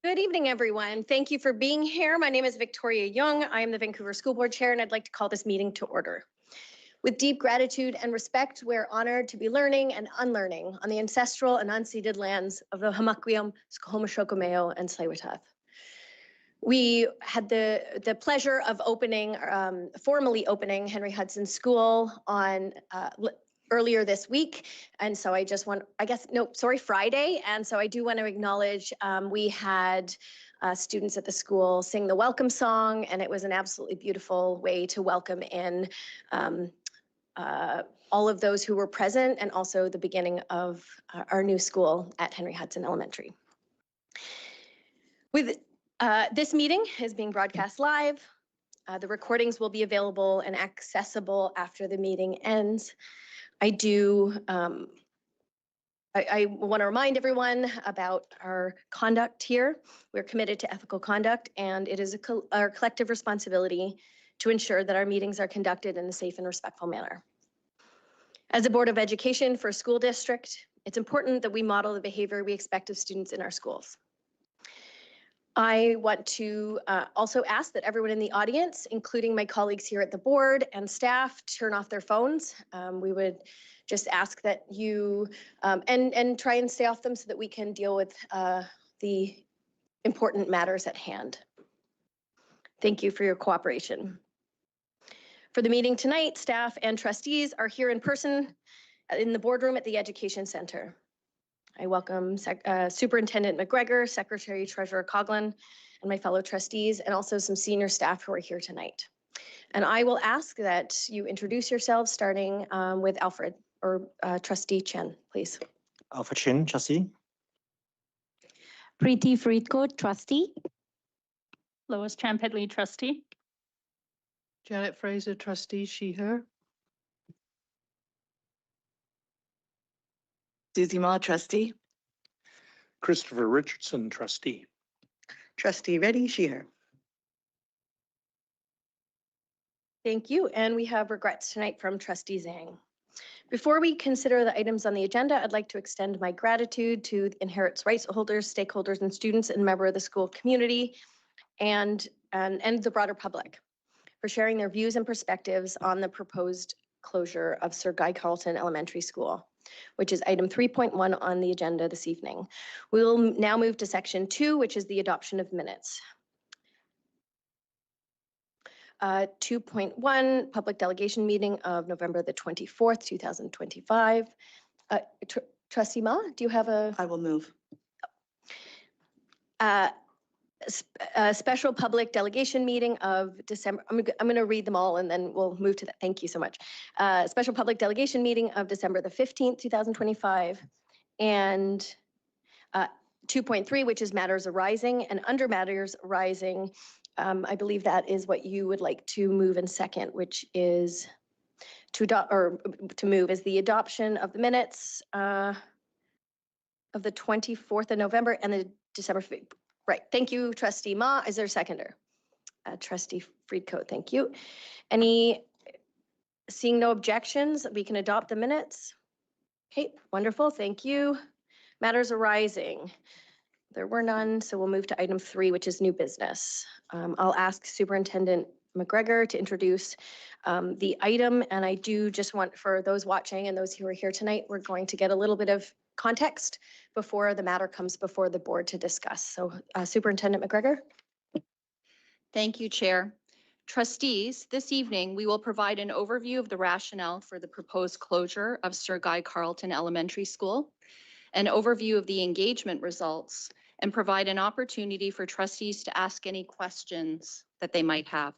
Good evening, everyone. Thank you for being here. My name is Victoria Young. I am the Vancouver School Board Chair, and I'd like to call this meeting to order. With deep gratitude and respect, we're honored to be learning and unlearning on the ancestral and unceded lands of the Hamaquiam, Skohomishokomeo, and Tsleil-Waututh. We had the pleasure of formally opening Henry Hudson School on earlier this week. And so Friday. And so I do want to acknowledge we had students at the school sing the welcome song, and it was an absolutely beautiful way to welcome in all of those who were present, and also the beginning of our new school at Henry Hudson Elementary. With this meeting is being broadcast live. The recordings will be available and accessible after the meeting ends. I want to remind everyone about our conduct here. We're committed to ethical conduct, and it is our collective responsibility to ensure that our meetings are conducted in a safe and respectful manner. As a Board of Education for a school district, it's important that we model the behavior we expect of students in our schools. I want to also ask that everyone in the audience, including my colleagues here at the board and staff, turn off their phones. We would just ask that you, and try and stay off them so that we can deal with the important matters at hand. Thank you for your cooperation. For the meeting tonight, staff and trustees are here in person in the boardroom at the Education Center. I welcome Superintendent McGregor, Secretary Treasurer Coughlin, and my fellow trustees, and also some senior staff who are here tonight. And I will ask that you introduce yourselves, starting with Alfred or Trustee Chen, please. Alfred Chen, trustee. Preeti Friedkot, trustee. Lois Champetley, trustee. Janet Fraser, trustee, she, her. Susie Ma, trustee. Christopher Richardson, trustee. Trustee Reddy, she, her. Thank you. And we have regrets tonight from Trustee Zhang. Before we consider the items on the agenda, I'd like to extend my gratitude to inheritance rights holders, stakeholders, and students, and member of the school community and the broader public for sharing their views and perspectives on the proposed closure of Sir Guy Carleton Elementary School, which is item 3.1 on the agenda this evening. We will now move to section 2, which is the adoption of minutes. 2.1, public delegation meeting of November the 24th, 2025. Trustee Ma, do you have a? I will move. Special public delegation meeting of December. I'm going to read them all and then we'll move to that. Thank you so much. Special public delegation meeting of December the 15th, 2025. And 2.3, which is matters arising, and under matters arising, I believe that is what you would like to move in second, which is to adopt, or to move, is the adoption of the minutes of the 24th of November and the December 5th. Right. Thank you, Trustee Ma. Is there a seconder? Trustee Friedkot, thank you. Seeing no objections, we can adopt the minutes. Okay, wonderful. Thank you. Matters arising. There were none, so we'll move to item 3, which is new business. I'll ask Superintendent McGregor to introduce the item, and I do just want, for those watching and those who are here tonight, we're going to get a little bit of context before the matter comes before the board to discuss. So Superintendent McGregor. Thank you, Chair. Trustees, this evening we will provide an overview of the rationale for the proposed closure of Sir Guy Carleton Elementary School, an overview of the engagement results, and provide an opportunity for trustees to ask any questions that they might have.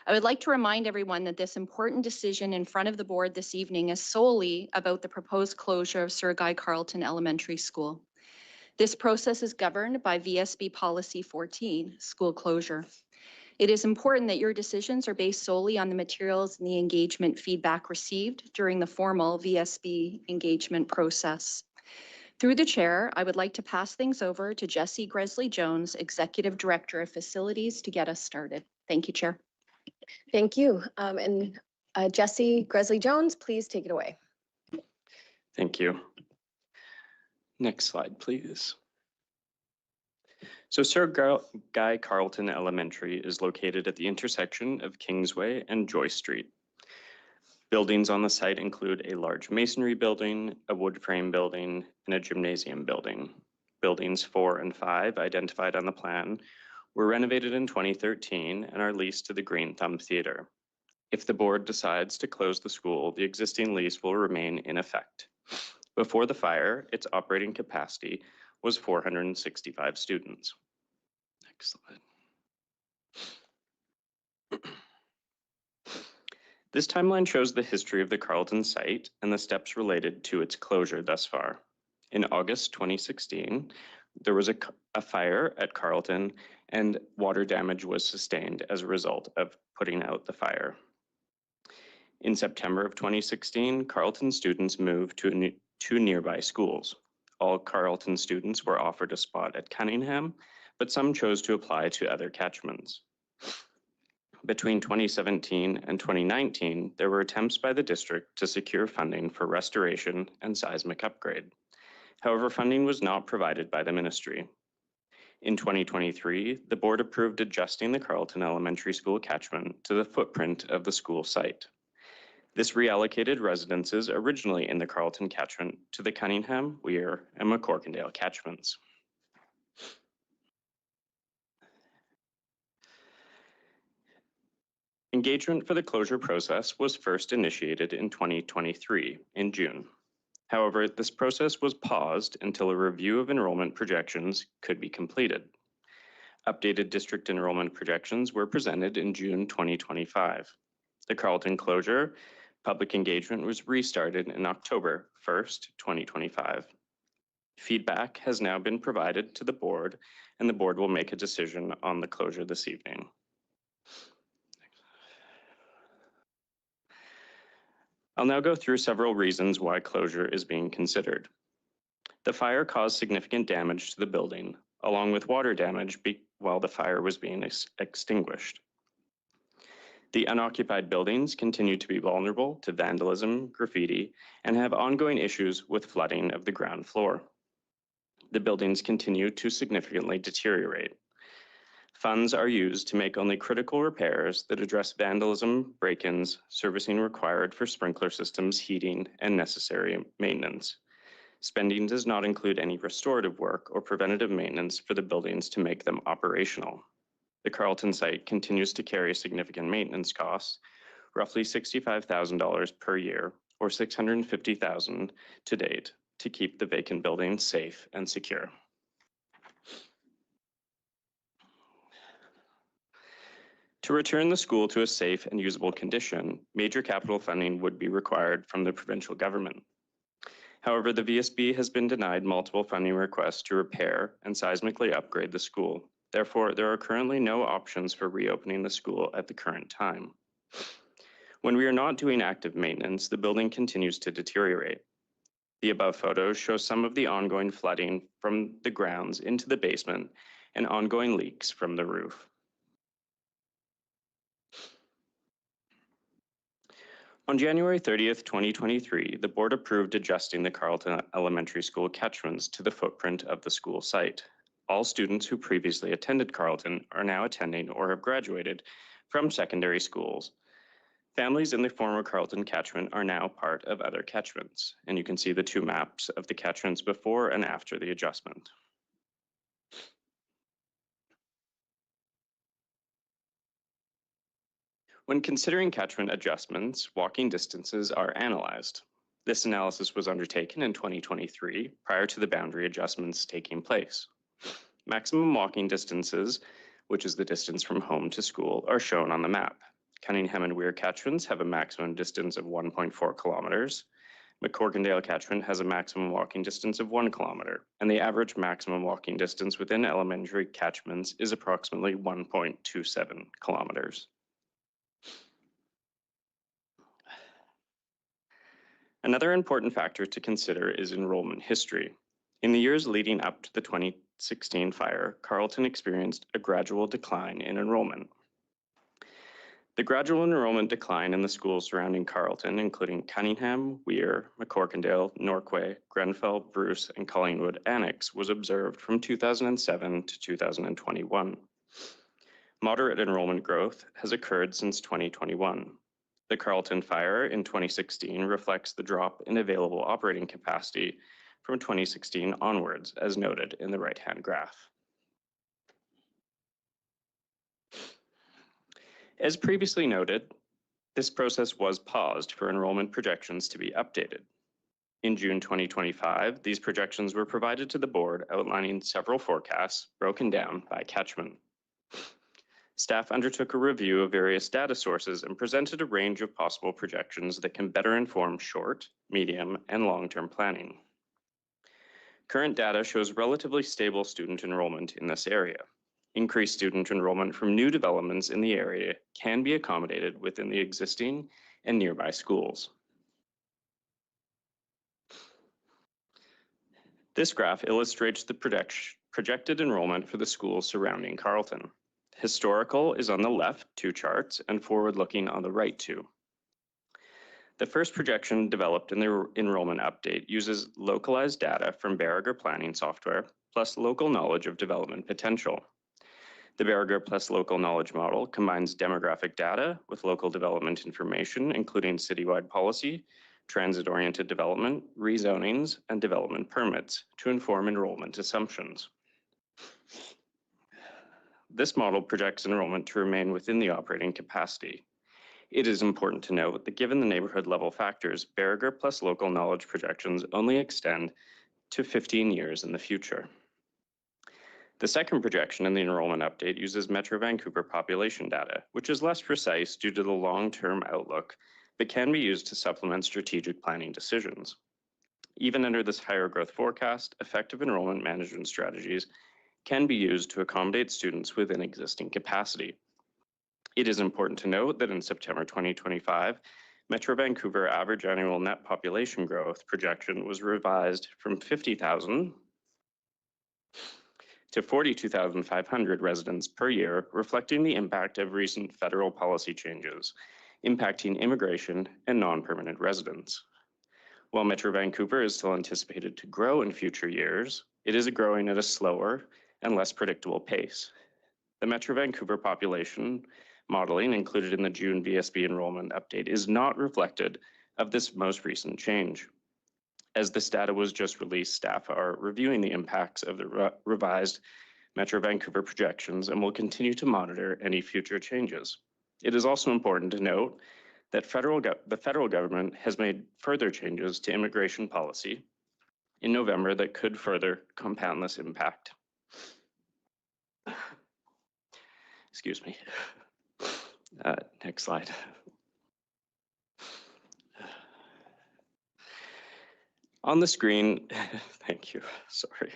I would like to remind everyone that this important decision in front of the board this evening is solely about the proposed closure of Sir Guy Carleton Elementary School. This process is governed by VSB Policy 14, school closure. It is important that your decisions are based solely on the materials and the engagement feedback received during the formal VSB engagement process. Through the chair, I would like to pass things over to Jessie Gresley-Jones, Executive Director of Facilities, to get us started. Thank you, Chair. Thank you. Jessie Gresley-Jones, please take it away. Thank you. Next slide, please. So Sir Guy Carleton Elementary is located at the intersection of Kingsway and Joyce Street. Buildings on the site include a large masonry building, a wood frame building, and a gymnasium building. Buildings 4 and 5, identified on the plan, were renovated in 2013 and are leased to the Green Thumb Theater. If the board decides to close the school, the existing lease will remain in effect. Before the fire, its operating capacity was 465 students. Next slide. This timeline shows the history of the Carleton site and the steps related to its closure thus far. In August 2016, there was a fire at Carleton and water damage was sustained as a result of putting out the fire. In September of 2016, Carleton students moved to two nearby schools. All Carleton students were offered a spot at Cunningham, but some chose to apply to other catchments. Between 2017 and 2019, there were attempts by the district to secure funding for restoration and seismic upgrade. However, funding was not provided by the ministry. In 2023, the board approved adjusting the Carleton Elementary School catchment to the footprint of the school site. This reallocated residences originally in the Carleton catchment to the Cunningham, Weir, and McCorkindale catchments. Engagement for the closure process was first initiated in 2023 in June. However, this process was paused until a review of enrollment projections could be completed. Updated district enrollment projections were presented in June 2025. The Carleton closure public engagement was restarted in October 1st, 2025. Feedback has now been provided to the board, and the board will make a decision on the closure this evening. I'll now go through several reasons why closure is being considered. The fire caused significant damage to the building, along with water damage while the fire was being extinguished. The unoccupied buildings continue to be vulnerable to vandalism, graffiti, and have ongoing issues with flooding of the ground floor. The buildings continue to significantly deteriorate. Funds are used to make only critical repairs that address vandalism, break-ins, servicing required for sprinkler systems, heating, and necessary maintenance. Spending does not include any restorative work or preventative maintenance for the buildings to make them operational. The Carleton site continues to carry significant maintenance costs, roughly $65,000 per year, or $650,000 to date, to keep the vacant building safe and secure. To return the school to a safe and usable condition, major capital funding would be required from the provincial government. However, the VSB has been denied multiple funding requests to repair and seismically upgrade the school. Therefore, there are currently no options for reopening the school at the current time. When we are not doing active maintenance, the building continues to deteriorate. The above photos show some of the ongoing flooding from the grounds into the basement and ongoing leaks from the roof. On January 30th, 2023, the board approved adjusting the Carleton Elementary School catchments to the footprint of the school site. All students who previously attended Carleton are now attending or have graduated from secondary schools. Families in the former Carleton catchment are now part of other catchments, and you can see the two maps of the catchments before and after the adjustment. When considering catchment adjustments, walking distances are analyzed. This analysis was undertaken in 2023 prior to the boundary adjustments taking place. Maximum walking distances, which is the distance from home to school, are shown on the map. Cunningham and Weir catchments have a maximum distance of 1.4 kilometers. McCorkindale catchment has a maximum walking distance of 1 kilometer, and the average maximum walking distance within elementary catchments is approximately 1.27 kilometers. Another important factor to consider is enrollment history. In the years leading up to the 2016 fire, Carleton experienced a gradual decline in enrollment. The gradual enrollment decline in the schools surrounding Carleton, including Cunningham, Weir, McCorkindale, Norquay, Grenfell, Bruce, and Collingwood Annex, was observed from 2007 to 2021. Moderate enrollment growth has occurred since 2021. The Carleton fire in 2016 reflects the drop in available operating capacity from 2016 onwards, as noted in the right-hand graph. As previously noted, this process was paused for enrollment projections to be updated. In June 2025, these projections were provided to the board outlining several forecasts broken down by catchment. Staff undertook a review of various data sources and presented a range of possible projections that can better inform short, medium, and long-term planning. Current data shows relatively stable student enrollment in this area. Increased student enrollment from new developments in the area can be accommodated within the existing and nearby schools. This graph illustrates the projected enrollment for the schools surrounding Carleton. Historical is on the left, 2 charts, and forward-looking on the right, 2. The first projection developed in the enrollment update uses localized data from Barriger planning software, plus local knowledge of development potential. The Barriger plus local knowledge model combines demographic data with local development information, including citywide policy, transit-oriented development, rezonings, and development permits to inform enrollment assumptions. This model projects enrollment to remain within the operating capacity. It is important to note that given the neighborhood level factors, Barriger plus local knowledge projections only extend to 15 years in the future. The second projection in the enrollment update uses Metro Vancouver population data, which is less precise due to the long-term outlook, but can be used to supplement strategic planning decisions. Even under this higher growth forecast, effective enrollment management strategies can be used to accommodate students within existing capacity. It is important to note that in September 2025, Metro Vancouver average annual net population growth projection was revised from 50,000 to 42,500 residents per year, reflecting the impact of recent federal policy changes impacting immigration and non-permanent residents. While Metro Vancouver is still anticipated to grow in future years, it is growing at a slower and less predictable pace. The Metro Vancouver population modeling included in the June VSB enrollment update is not reflected of this most recent change. As this data was just released, staff are reviewing the impacts of the revised Metro Vancouver projections and will continue to monitor any future changes. It is also important to note that the federal government has made further changes to immigration policy in November that could further compound this impact. Excuse me. Next slide. On the screen, thank you, sorry.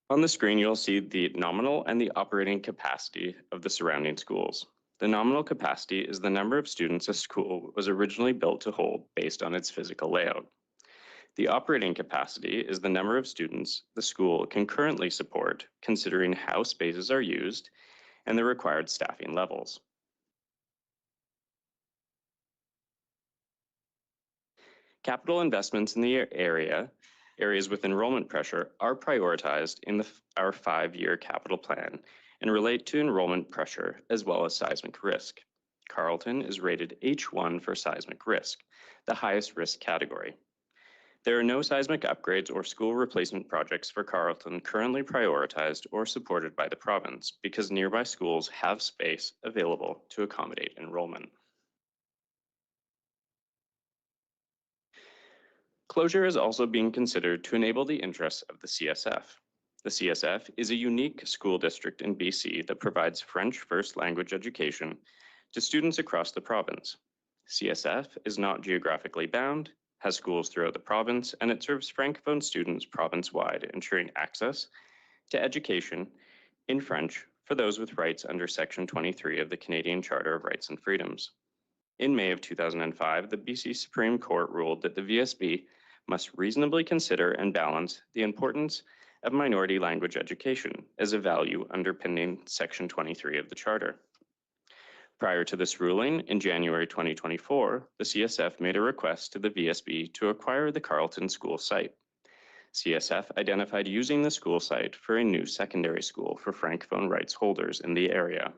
On the screen, you'll see the nominal and the operating capacity of the surrounding schools. The nominal capacity is the number of students a school was originally built to hold based on its physical layout. The operating capacity is the number of students the school can currently support, considering how spaces are used and the required staffing levels. Capital investments in the areas with enrollment pressure are prioritized in our 5-year capital plan and relate to enrollment pressure as well as seismic risk. Carleton is rated H1 for seismic risk, the highest risk category. There are no seismic upgrades or school replacement projects for Carleton currently prioritized or supported by the province because nearby schools have space available to accommodate enrollment. Closure is also being considered to enable the interests of the CSF. The CSF is a unique school district in BC that provides French first language education to students across the province. CSF is not geographically bound, has schools throughout the province, and it serves Francophone students province-wide, ensuring access to education in French for those with rights under Section 23 of the Canadian Charter of Rights and Freedoms. In May of 2005, the BC Supreme Court ruled that the VSB must reasonably consider and balance the importance of minority language education as a value underpinning Section 23 of the Charter. Prior to this ruling, in January 2024, the CSF made a request to the VSB to acquire the Carleton School site. CSF identified using the school site for a new secondary school for Francophone rights holders in the area.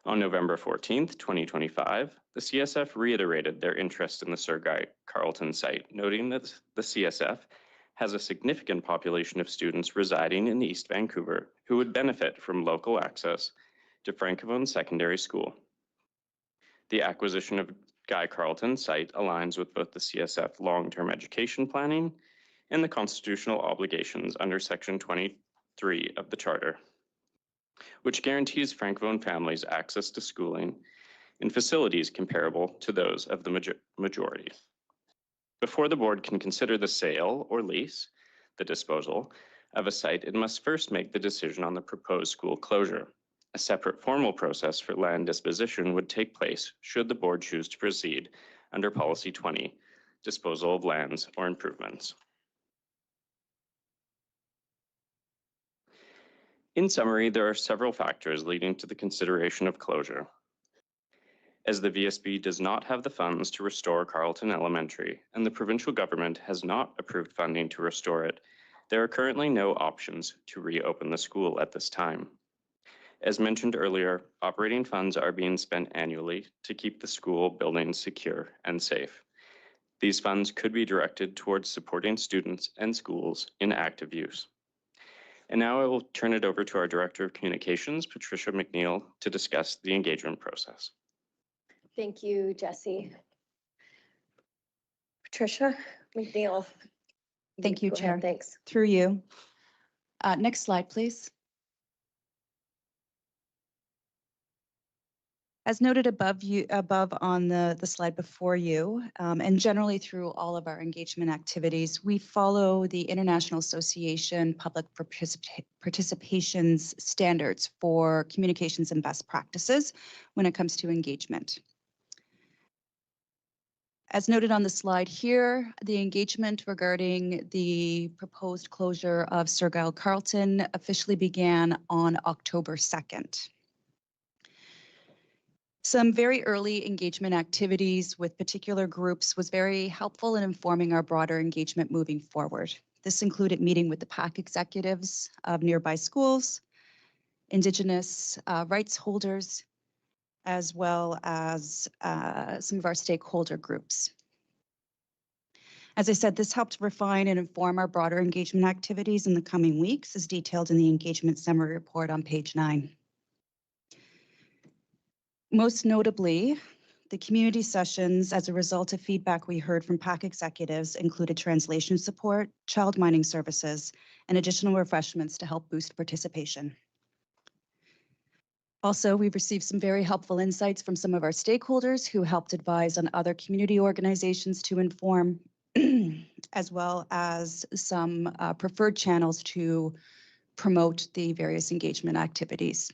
On November 14th, 2025, the CSF reiterated their interest in the Sir Guy Carleton site, noting that the CSF has a significant population of students residing in East Vancouver who would benefit from local access to Francophone secondary school. The acquisition of Guy Carleton site aligns with both the CSF long-term education planning and the constitutional obligations under Section 23 of the Charter, which guarantees Francophone families access to schooling in facilities comparable to those of the majority. Before the board can consider the sale or lease, the disposal of a site, it must first make the decision on the proposed school closure. A separate formal process for land disposition would take place should the board choose to proceed under Policy 20, disposal of lands or improvements. In summary, there are several factors leading to the consideration of closure. As the VSB does not have the funds to restore Carleton Elementary and the provincial government has not approved funding to restore it, there are currently no options to reopen the school at this time. As mentioned earlier, operating funds are being spent annually to keep the school buildings secure and safe. These funds could be directed towards supporting students and schools in active use. And now I will turn it over to our Director of Communications, Patricia McNeil, to discuss the engagement process. Thank you, Jesse. Patricia McNeil. Thank you, Go ahead, Chair. Thanks. Through you. Next slide, please. As noted above on the slide before you, and generally through all of our engagement activities, we follow the International Association Public Participation's standards for communications and best practices when it comes to engagement. As noted on the slide here, the engagement regarding the proposed closure of Sir Guy Carleton officially began on October 2nd. Some very early engagement activities with particular groups was very helpful in informing our broader engagement moving forward. This included meeting with the PAC executives of nearby schools, Indigenous rights holders, as well as some of our stakeholder groups. As I said, this helped refine and inform our broader engagement activities in the coming weeks, as detailed in the engagement summary report on page 9. Most notably, the community sessions, as a result of feedback we heard from PAC executives, included translation support, child minding services, and additional refreshments to help boost participation. Also, we've received some very helpful insights from some of our stakeholders who helped advise on other community organizations to inform, as well as some preferred channels to promote the various engagement activities.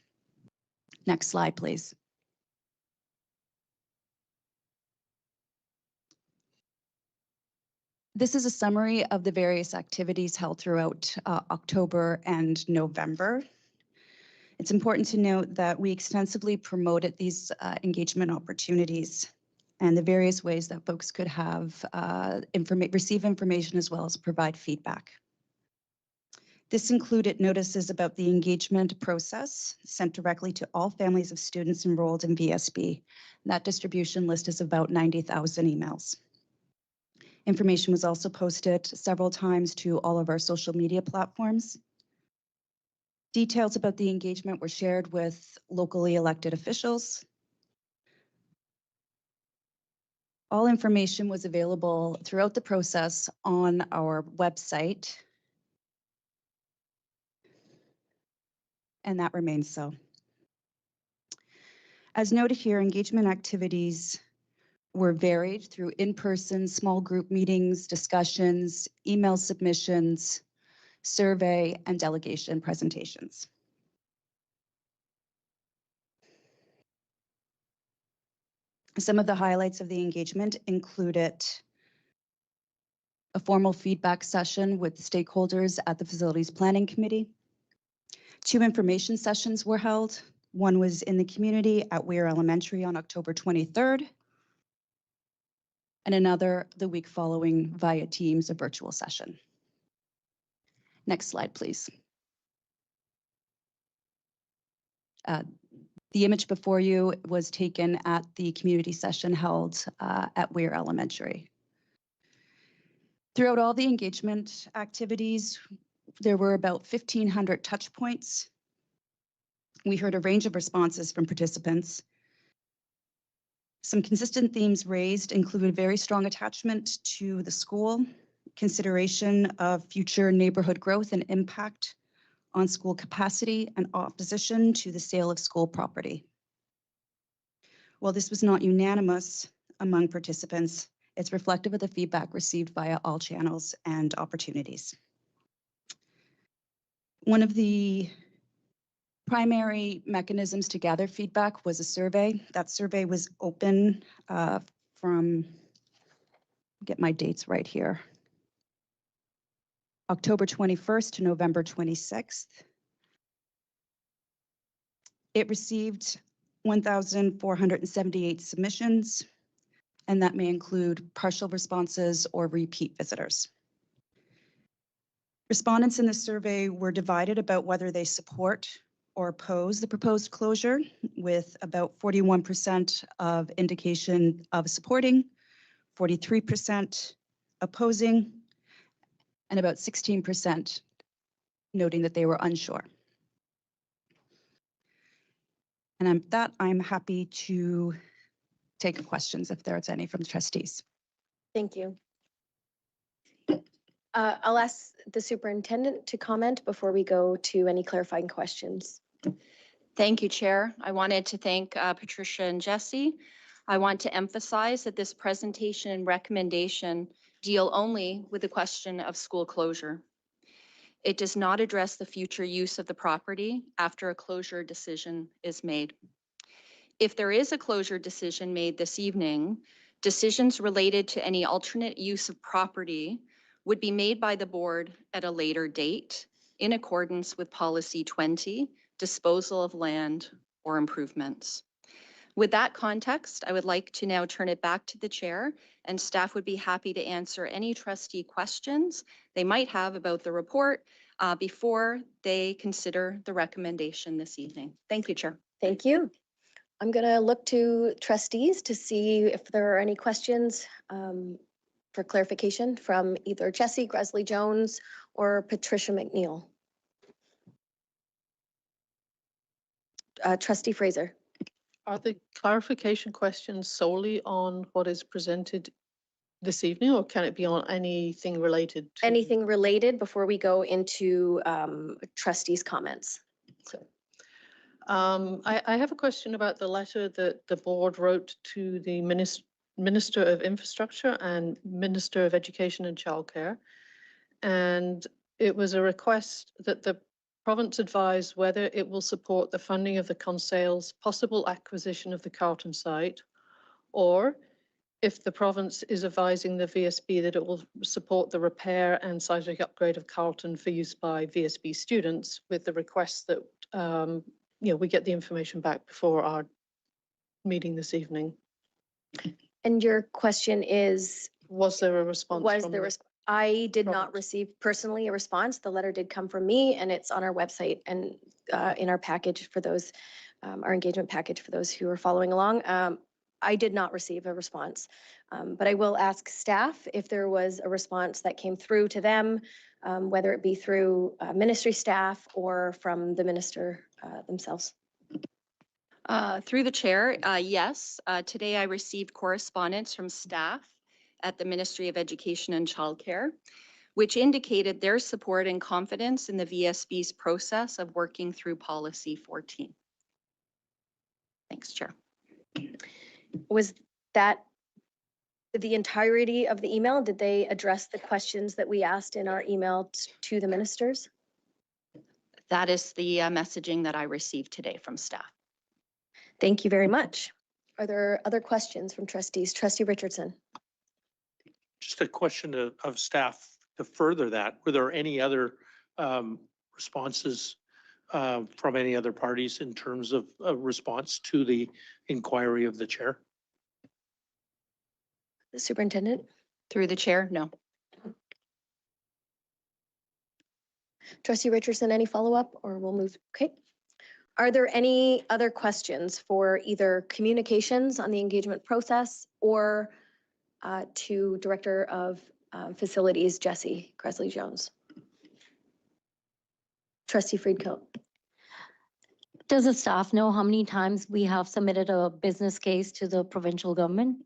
Next slide, please. This is a summary of the various activities held throughout October and November. It's important to note that we extensively promoted these engagement opportunities and the various ways that folks could have receive information as well as provide feedback. This included notices about the engagement process sent directly to all families of students enrolled in VSB. That distribution list is about 90,000 emails. Information was also posted several times to all of our social media platforms. Details about the engagement were shared with locally elected officials. All information was available throughout the process on our website, and that remains so. As noted here, engagement activities were varied through in-person small group meetings, discussions, email submissions, survey, and delegation presentations. Some of the highlights of the engagement included a formal feedback session with stakeholders at the Facilities Planning Committee. 2 information sessions were held. One was in the community at Weir Elementary on October 23rd, and another the week following via Teams, a virtual session. Next slide, please. The image before you was taken at the community session held at Weir Elementary. Throughout all the engagement activities, there were about 1,500 touch points. We heard a range of responses from participants. Some consistent themes raised included very strong attachment to the school, consideration of future neighborhood growth and impact on school capacity, and opposition to the sale of school property. While this was not unanimous among participants, it's reflective of the feedback received via all channels and opportunities. One of the primary mechanisms to gather feedback was a survey. That survey was open from, get my dates right here, October 21st to November 26th. It received 1,478 submissions, and that may include partial responses or repeat visitors. Respondents in the survey were divided about whether they support or oppose the proposed closure, with about 41% of indication of supporting, 43% opposing, and about 16% noting that they were unsure. And I'm happy to take questions if there's any from the trustees. Thank you. I'll ask the superintendent to comment before we go to any clarifying questions. Thank you, Chair. I wanted to thank Patricia and Jesse. I want to emphasize that this presentation and recommendation deal only with the question of school closure. It does not address the future use of the property after a closure decision is made. If there is a closure decision made this evening, decisions related to any alternate use of property would be made by the board at a later date in accordance with Policy 20, Disposal of Land or Improvements. With that context, I would like to now turn it back to the chair, and staff would be happy to answer any trustee questions they might have about the report before they consider the recommendation this evening. Thank you, Chair. Thank you. I'm going to look to trustees to see if there are any questions for clarification from either Jesse Gresley Jones or Patricia McNeil. Trustee Fraser. Are the clarification questions solely on what is presented this evening, or can it be on anything related to? Anything related before we go into trustees' comments? So, I have a question about the letter that the board wrote to the Minister of Infrastructure and Minister of Education and Childcare. And it was a request that the province advise whether it will support the funding of the Conseil's possible acquisition of the Carleton site, or if the province is advising the VSB that it will support the repair and seismic upgrade of Carleton for use by VSB students, with the request that we get the information back before our meeting this evening. And your question is? Was there a response? I did not province? receive personally a response. The letter did come from me, and it's on our website and in our package for those, our engagement package for those who are following along. I did not receive a response, but I will ask staff if there was a response that came through to them, whether it be through ministry staff or from the minister themselves. Through the chair, yes. Today I received correspondence from staff at the Ministry of Education and Childcare, which indicated their support and confidence in the VSB's process of working through Policy 14. Thanks, Chair. Was that the entirety of the email? Did they address the questions that we asked in our email to the ministers? That is the messaging that I received today from staff. Thank you very much. Are there other questions from trustees? Trustee Richardson. Just a question of staff to further that. Were there any other responses from any other parties in terms of a response to the inquiry of the chair? The superintendent? Through the chair, no. Trustee Richardson, any follow-up or we'll move? Okay. Are there any other questions for either communications on the engagement process or to Director of Facilities, Jessie Cresley-Jones? Trustee Friedkill. Does the staff know how many times we have submitted a business case to the provincial government?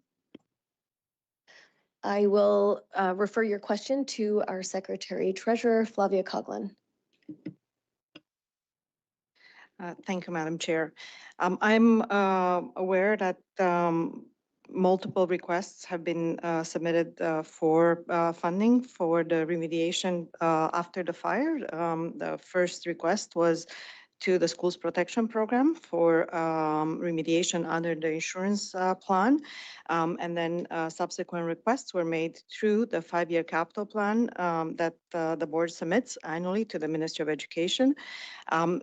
I will refer your question to our Secretary Treasurer, Flavia Coughlin. Thank you, Madam Chair. I'm aware that multiple requests have been submitted for funding for the remediation after the fire. The first request was to the Schools Protection Program for remediation under the insurance plan. And then subsequent requests were made through the 5-year capital plan that the board submits annually to the Ministry of Education.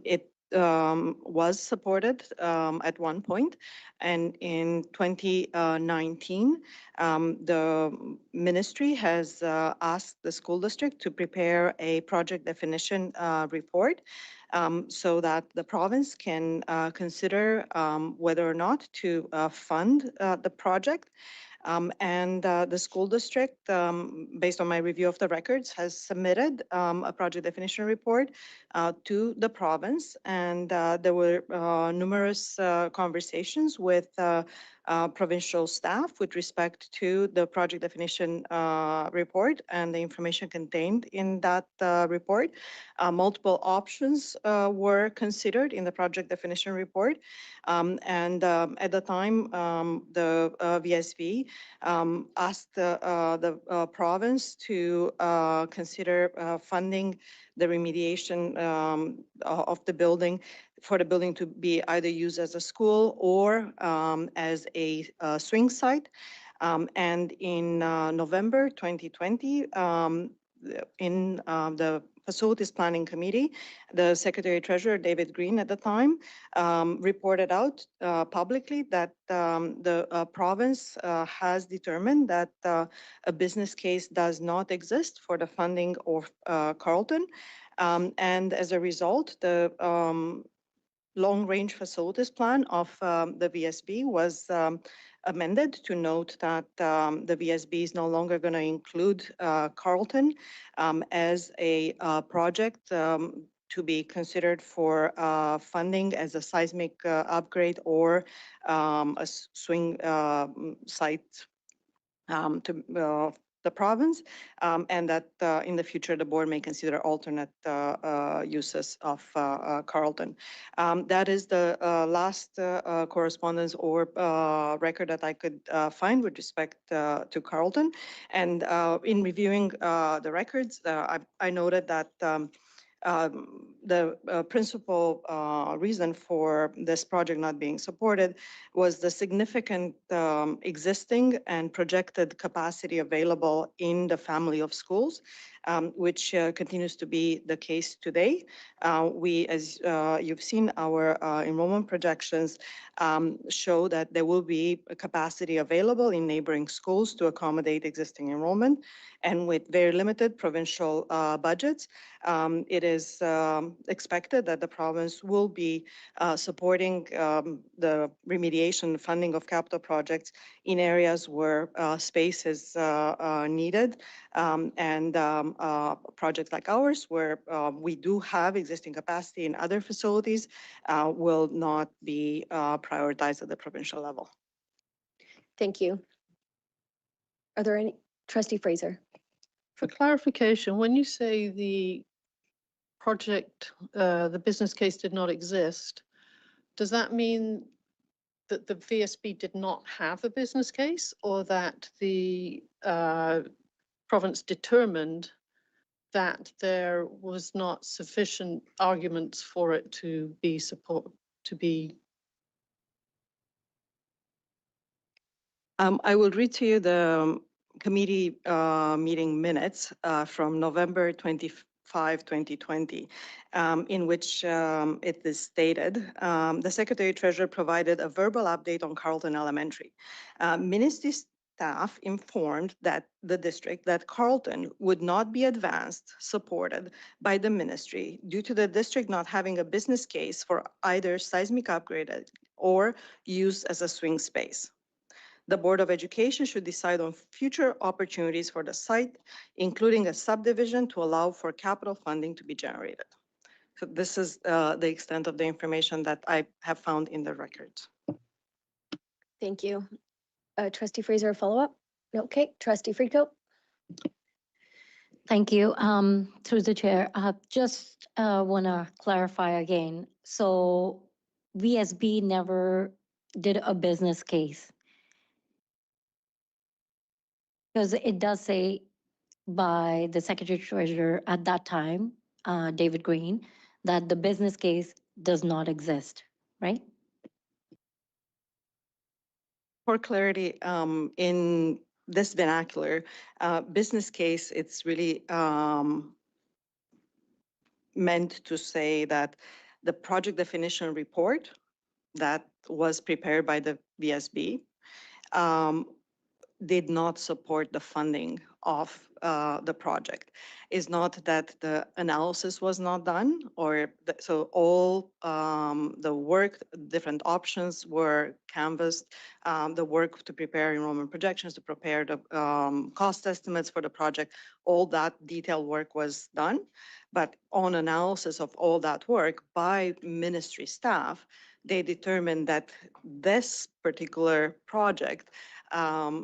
It was supported at one point, and in 2019, the ministry has asked the school district to prepare a project definition report so that the province can consider whether or not to fund the project. And the school district, based on my review of the records, has submitted a project definition report to the province. And there were numerous conversations with provincial staff with respect to the project definition report and the information contained in that report. Multiple options were considered in the project definition report. And at the time, the VSV asked the province to consider funding the remediation of the building, for the building to be either used as a school or as a swing site. And in November 2020, in the Facilities Planning Committee, the Secretary Treasurer, David Green at the time, reported out publicly that the province has determined that a business case does not exist for the funding of Carleton. And as a result, the long-range facilities plan of the VSB was amended to note that the VSB is no longer going to include Carleton as a project to be considered for funding as a seismic upgrade or a swing site to the province, and that in the future the board may consider alternate uses of Carleton. That is the last correspondence or record that I could find with respect to Carleton. And in reviewing the records, I noted that the principal reason for this project not being supported was the significant existing and projected capacity available in the family of schools, which continues to be the case today. We, as you've seen, our enrollment projections show that there will be a capacity available in neighboring schools to accommodate existing enrollment. And with very limited provincial budgets, it is expected that the province will be supporting the remediation funding of capital projects in areas where space is needed, and projects like ours, where we do have existing capacity in other facilities, will not be prioritized at the provincial level. Thank you. Are there any? Trustee Fraser. For clarification, when you say the project, the business case did not exist, does that mean that the VSB did not have a business case, or that the province determined that there was not sufficient arguments for it to be I will read to you the committee meeting minutes from November 25, 2020, in which it is stated, the Secretary Treasurer provided a verbal update on Carleton Elementary. Ministry staff informed that the district that Carleton would not be advanced supported by the ministry due to the district not having a business case for either seismic upgrade or use as a swing space. The Board of Education should decide on future opportunities for the site, including a subdivision to allow for capital funding to be generated. So this is the extent of the information that I have found in the records. Thank you. Trustee Fraser, a follow-up? Okay, Trustee Friedcoat? Thank you. Through the chair, just want to clarify again. So VSB never did a business case. Because it does say by the Secretary Treasurer at that time, David Green, that the business case does not exist, right? For clarity, in this vernacular, business case, it's really meant to say that the project definition report that was prepared by the VSB did not support the funding of the project. It's not that the analysis was not done, so all the work, different options were canvassed, the work to prepare enrollment projections, to prepare the cost estimates for the project, all that detailed work was done. But on analysis of all that work by ministry staff, they determined that this particular project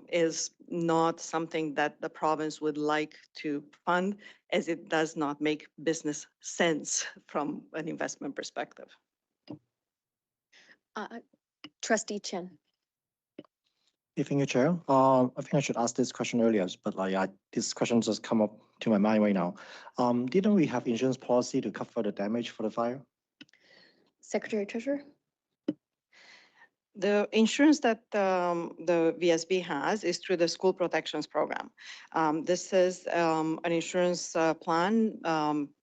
is not something that the province would like to fund, as it does not make business sense from an investment perspective. Trustee Chen? Thank you, Chair. I think I should ask this question earlier, but this question just come up to my mind right now. Didn't we have insurance policy to cover the damage for the fire? Secretary Treasurer? The insurance that the VSB has is through the School Protections Program. This is an insurance plan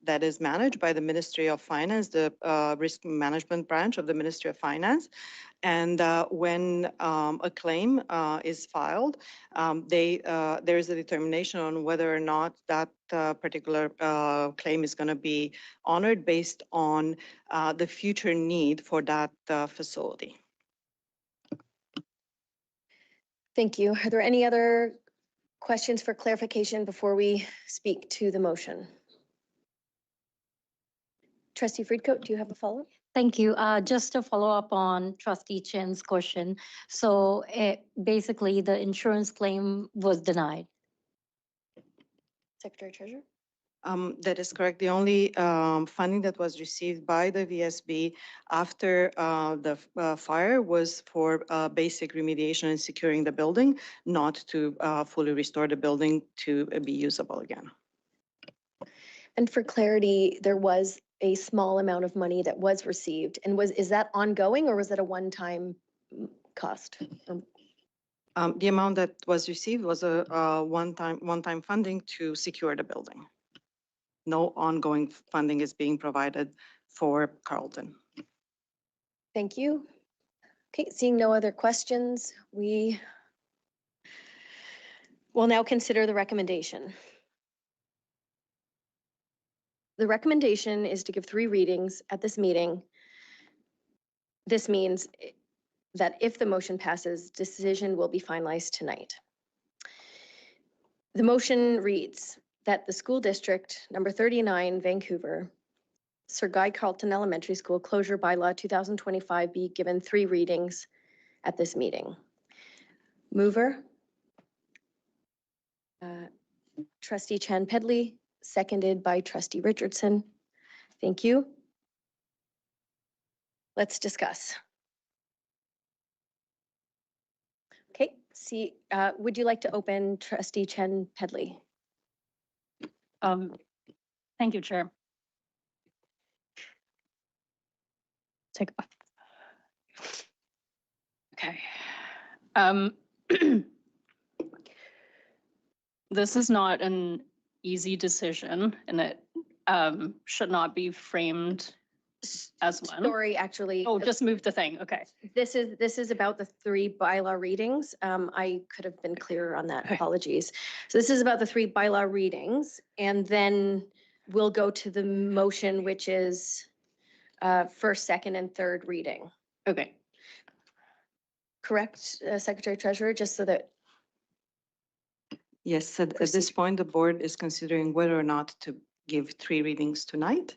that is managed by the Ministry of Finance, the Risk Management Branch of the Ministry of Finance. And when a claim is filed, there is a determination on whether or not that particular claim is going to be honored based on the future need for that facility. Thank you. Are there any other questions for clarification before we speak to the motion? Trustee Friedcoat, do you have a follow-up? Thank you. Just to follow up on Trustee Chen's question. So basically the insurance claim was denied. Secretary Treasurer? That is correct. The only funding that was received by the VSB after the fire was for basic remediation and securing the building, not to fully restore the building to be usable again. And for clarity, there was a small amount of money that was received, and is that ongoing or was it a one-time cost? The amount that was received was a one-time funding to secure the building. No ongoing funding is being provided for Carleton. Thank you. Okay, seeing no other questions, we will now consider the recommendation. The recommendation is to give 3 readings at this meeting. This means that if the motion passes, decision will be finalized tonight. The motion reads that the school district number 39, Vancouver, Sir Guy Carleton Elementary School closure bylaw 2025 be given 3 readings at this meeting. Mover, Trustee Chan Pedley, seconded by Trustee Richardson. Thank you. Let's discuss. Okay, would you like to open, Trustee Chen Pedley? Thank you, Chair. Take off. Okay. this is not an easy decision and it should not be framed as one. Sorry, actually. Oh, just move the thing. Okay. This is about the 3 bylaw readings. I could have been clearer on that. Okay. Apologies. So this is about the 3 bylaw readings, and then we'll go to the motion, which is first, second, and third reading. Okay. Correct, Secretary Treasurer, just so that, Yes, at this point, the board is considering whether or not to give 3 readings tonight.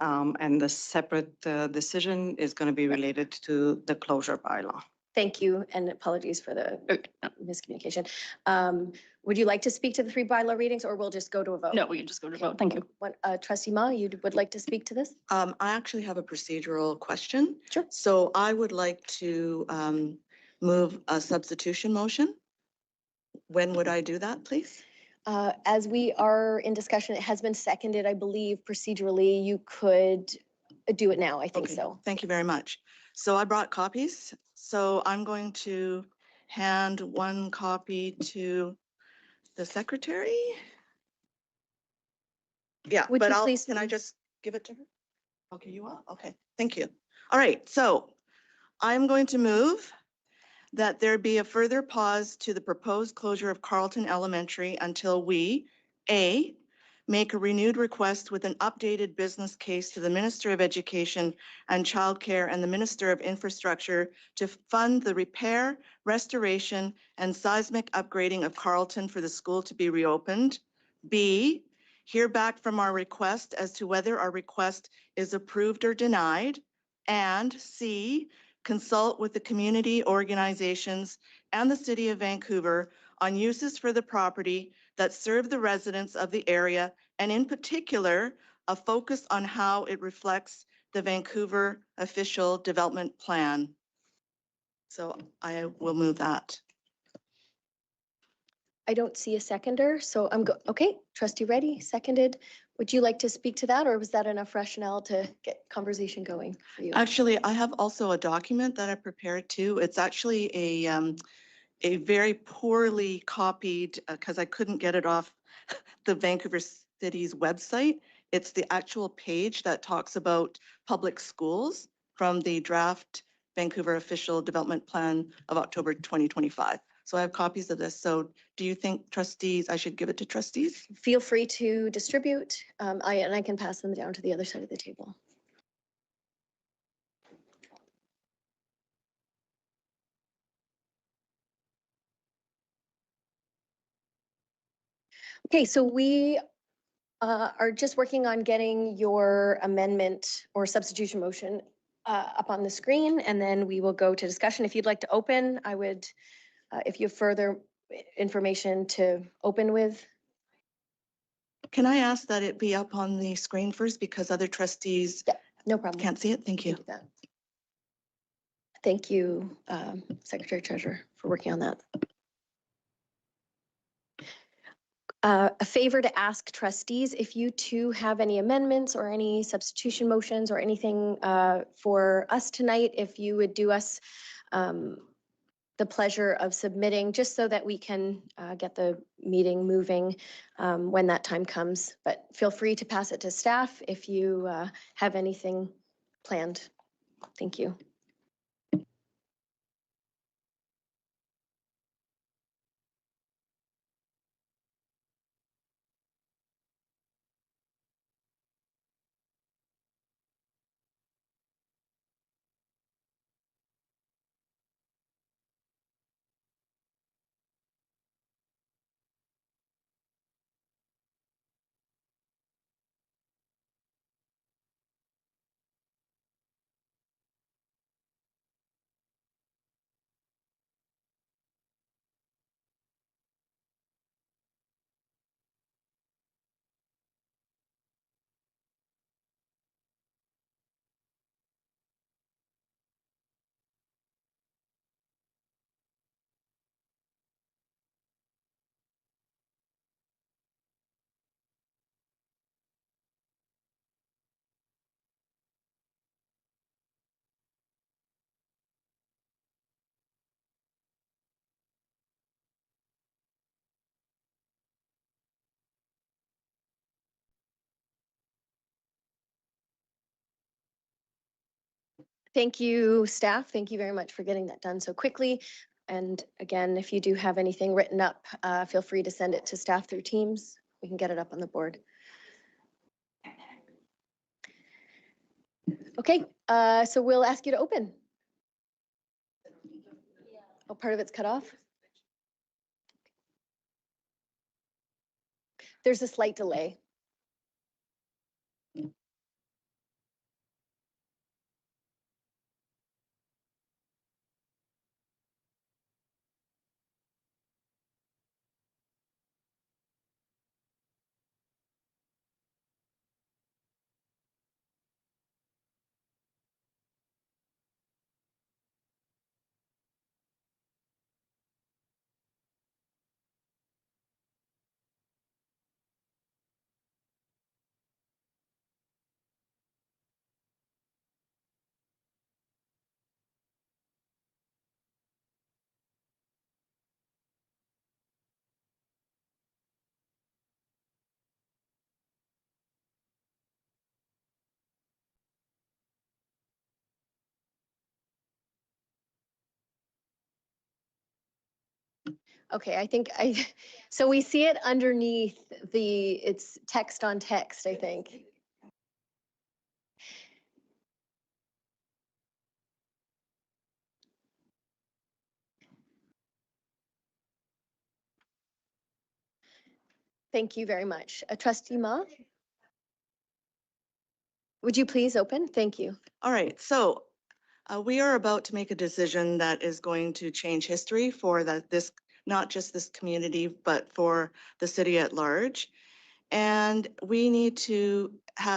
And the separate decision is going to be related to the closure bylaw. thank you, and apologies for the Okay. miscommunication. Would you like to speak to the 3 bylaw readings, or we'll just go to a vote? No, we can just go to vote. Thank you. Trustee Ma, you would like to speak to this? I actually have a procedural question. Sure. So I would like to move a substitution motion. When would I do that, please? As we are in discussion, it has been seconded, I believe procedurally, you could do it now, I think Okay, so. thank you very much. So I brought copies. So I'm going to hand 1 copy to the secretary. Yeah, Would but you please- can I just give it to her? Okay, you will? Okay, thank you. All right, so I'm going to move that there be a further pause to the proposed closure of Carleton Elementary until we, A, make a renewed request with an updated business case to the Minister of Education and Childcare and the Minister of Infrastructure to fund the repair, restoration, and seismic upgrading of Carleton for the school to be reopened. B, hear back from our request as to whether our request is approved or denied. And C, consult with the community organizations and the City of Vancouver on uses for the property that serve the residents of the area, and in particular, a focus on how it reflects the Vancouver Official Development Plan. So I will move that. I don't see a seconder, so okay, trustee Reddy, seconded. Would you like to speak to that, or was that enough rationale to get conversation going for you? Actually, I have also a document that I prepared too. It's actually a very poorly copied, because I couldn't get it off the Vancouver City's website. It's the actual page that talks about public schools from the draft Vancouver Official Development Plan of October 2025. So I have copies of this. So do you think trustees, I should give it to trustees? Feel free to distribute, and I can pass them down to the other side of the table. Okay, so we are just working on getting your amendment or substitution motion up on the screen, and then we will go to discussion. If you'd like to open, I would, if you have further information to open with. Can I ask that it be up on the screen first because other trustees Yeah, no problem. can't see it? Thank We you. can do that. Thank you, Secretary Treasurer, for working on that. A favor to ask trustees, if you too have any amendments or any substitution motions or anything for us tonight, if you would do us the pleasure of submitting, just so that we can get the meeting moving when that time comes. But feel free to pass it to staff if you have anything planned. Thank you. Thank you, staff. Thank you very much for getting that done so quickly. And again, if you do have anything written up, feel free to send it to staff through Teams. We can get it up on the board. Okay, so we'll ask you to open. Oh, part of it's cut off? There's a slight delay. Okay, I think so we see it underneath it's text on text, I think. Thank you very much. Trustee Ma? Would you please open? Thank you. All right, so we are about to make a decision that is going to change history for not just this community, but for the city at large. And we need to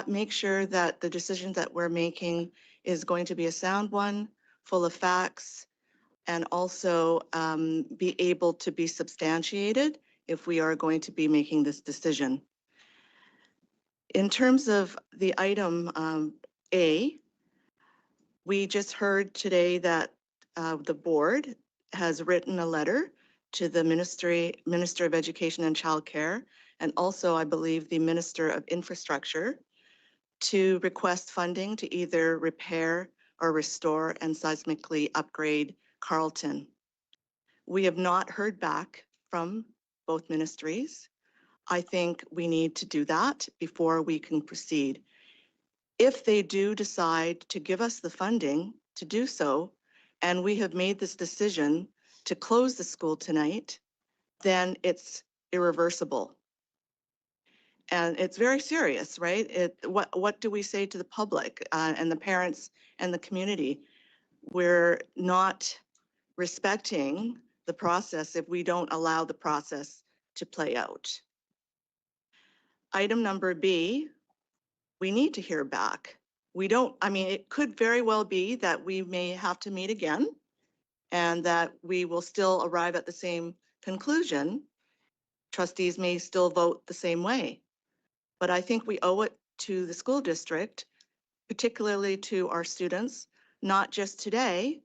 make sure that the decision that we're making is going to be a sound one, full of facts, and also be able to be substantiated if we are going to be making this decision. In terms of the item A, we just heard today that the board has written a letter to the Minister of Education and Childcare, and also, I believe, the Minister of Infrastructure to request funding to either repair or restore and seismically upgrade Carleton. We have not heard back from both ministries. I think we need to do that before we can proceed. If they do decide to give us the funding to do so, and we have made this decision to close the school tonight, then it's irreversible. And it's very serious, right? What do we say to the public and the parents and the community? We're not respecting the process if we don't allow the process to play out. Item number B, we need to hear back. It could very well be that we may have to meet again and that we will still arrive at the same conclusion. Trustees may still vote the same way. But I think we owe it to the school district, particularly to our students, not just today,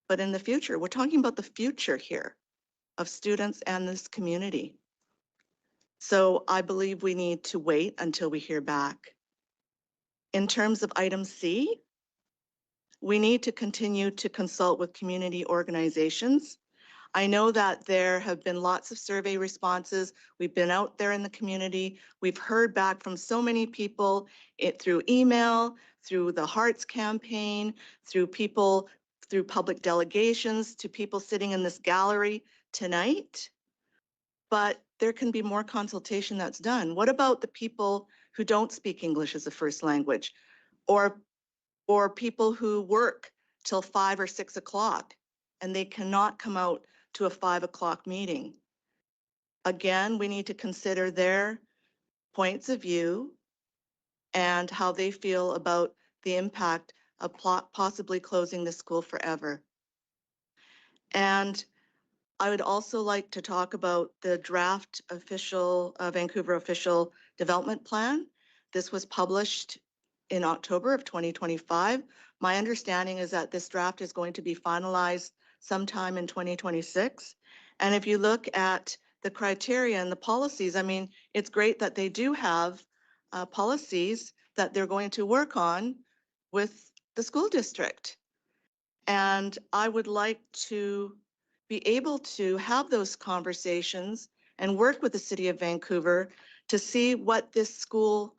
but in the future. We're talking about the future here of students and this community. So I believe we need to wait until we hear back. In terms of item C, we need to continue to consult with community organizations. I know that there have been lots of survey responses. We've been out there in the community. We've heard back from so many people through email, through the Hearts campaign, through public delegations, to people sitting in this gallery tonight. But there can be more consultation that's done. What about the people who don't speak English as a first language, or people who work till 5 or 6 o'clock and they cannot come out to a 5 o'clock meeting? Again, we need to consider their points of view and how they feel about the impact of possibly closing the school forever. And I would also like to talk about the draft Vancouver official development plan. This was published in October of 2025. My understanding is that this draft is going to be finalized sometime in 2026. And if you look at the criteria and the policies, it's great that they do have policies that they're going to work on with the school district. And I would like to be able to have those conversations and work with the city of Vancouver to see what this school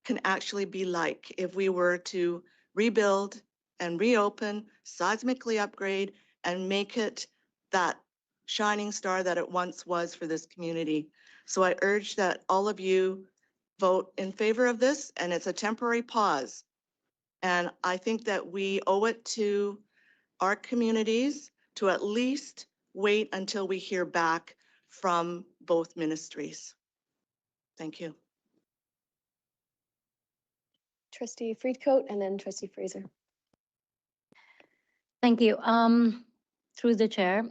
can actually be like if we were to rebuild and reopen, seismically upgrade, and make it that shining star that it once was for this community. So I urge that all of you vote in favor of this, and it's a temporary pause. And I think that we owe it to our communities to at least wait until we hear back from both ministries. Thank you. Trustee Friedcoat and then Trustee Fraser. Thank you. Through the chair,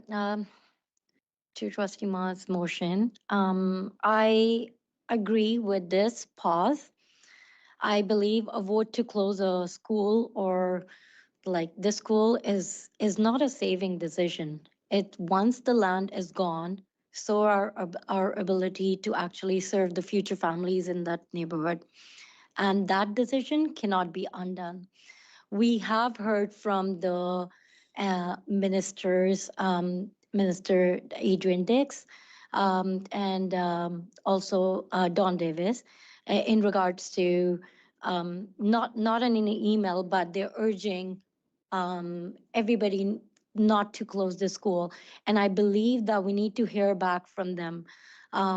to Trustee Ma's motion, I agree with this pause. I believe a vote to close a school or like this school is not a saving decision. It once the land is gone, so our ability to actually serve the future families in that neighborhood. And that decision cannot be undone. We have heard from the ministers, Minister Adrian Dix, and also Don Davis, in regards to not in an email, but they're urging everybody not to close the school. And I believe that we need to hear back from them.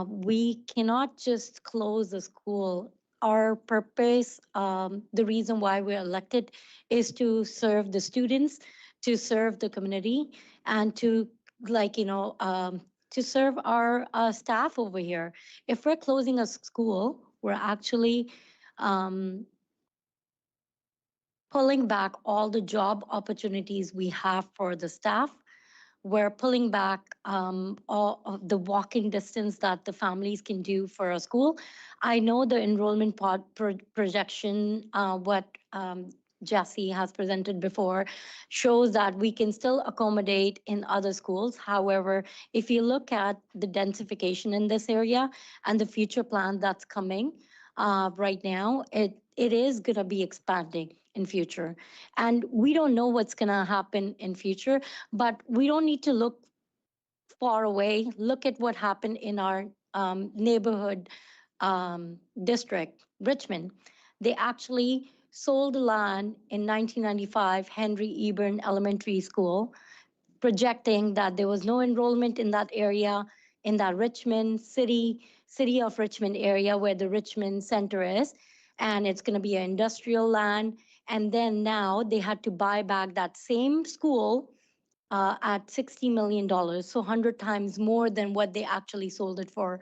We cannot just close the school. Our purpose, the reason why we're elected is to serve the students, to serve the community, and to to serve our staff over here. If we're closing a school, we're actually pulling back all the job opportunities we have for the staff. We're pulling back all of the walking distance that the families can do for a school. I know the enrollment projection, what Jesse has presented before, shows that we can still accommodate in other schools. However, if you look at the densification in this area and the future plan that's coming right now, it is going to be expanding in future. And we don't know what's going to happen in future, but we don't need to look far away. Look at what happened in our neighborhood district, Richmond. They actually sold the land in 1995, Henry Eburn Elementary School, projecting that there was no enrollment in that area, in that Richmond city of Richmond area where the Richmond Center is. And it's going to be an industrial land. And then now they had to buy back that same school at $60 million, so 100 times more than what they actually sold it for.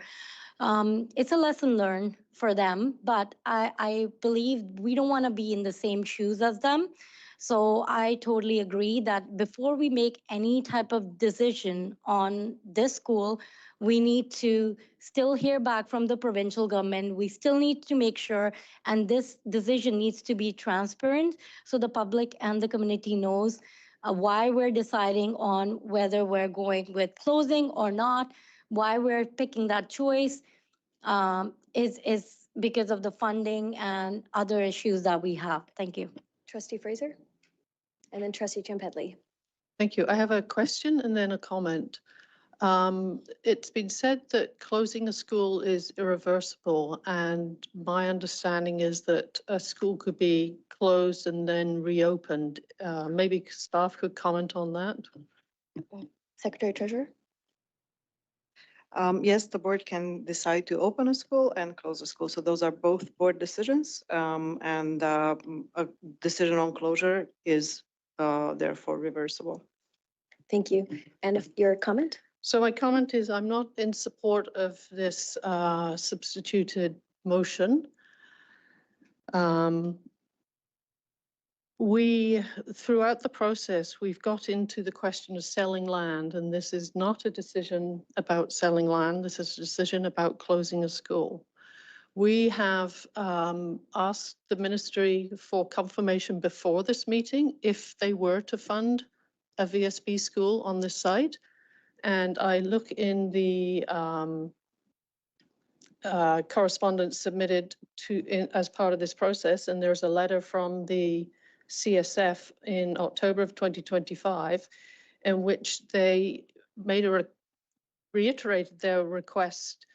It's a lesson learned for them, but I believe we don't want to be in the same shoes as them. So I totally agree that before we make any type of decision on this school, we need to still hear back from the provincial government. We still need to make sure, and this decision needs to be transparent so the public and the community knows why we're deciding on whether we're going with closing or not, why we're picking that choice is because of the funding and other issues that we have. Thank you. Trustee Fraser and then Trustee Champedley. Thank you. I have a question and then a comment. It's been said that closing a school is irreversible, and my understanding is that a school could be closed and then reopened. Maybe staff could comment on that. Secretary Treasurer. Yes, the board can decide to open a school and close a school. So those are both board decisions. And a decision on closure is therefore reversible. Thank you. And if your comment? So my comment is I'm not in support of this substituted motion. Throughout the process, we've got into the question of selling land, and this is not a decision about selling land. This is a decision about closing a school. We have asked the ministry for confirmation before this meeting if they were to fund a VSB school on this site. And I look in the correspondence submitted as part of this process, and there's a letter from the CSF in October of 2025, in which they made reiterated their request,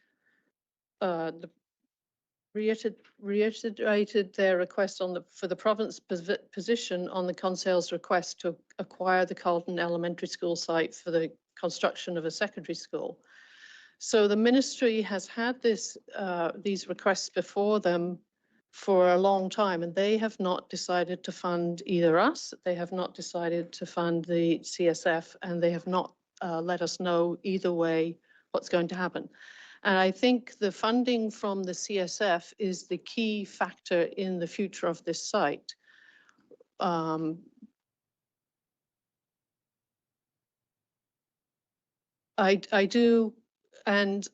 reiterated their request for the province position on the Conseil's request to acquire the Carleton Elementary School site for the construction of a secondary school. So the ministry has had these requests before them for a long time, and they have not decided to fund either us, they have not decided to fund the CSF, and they have not let us know either way what's going to happen. And I think the funding from the CSF is the key factor in the future of this site. I do, and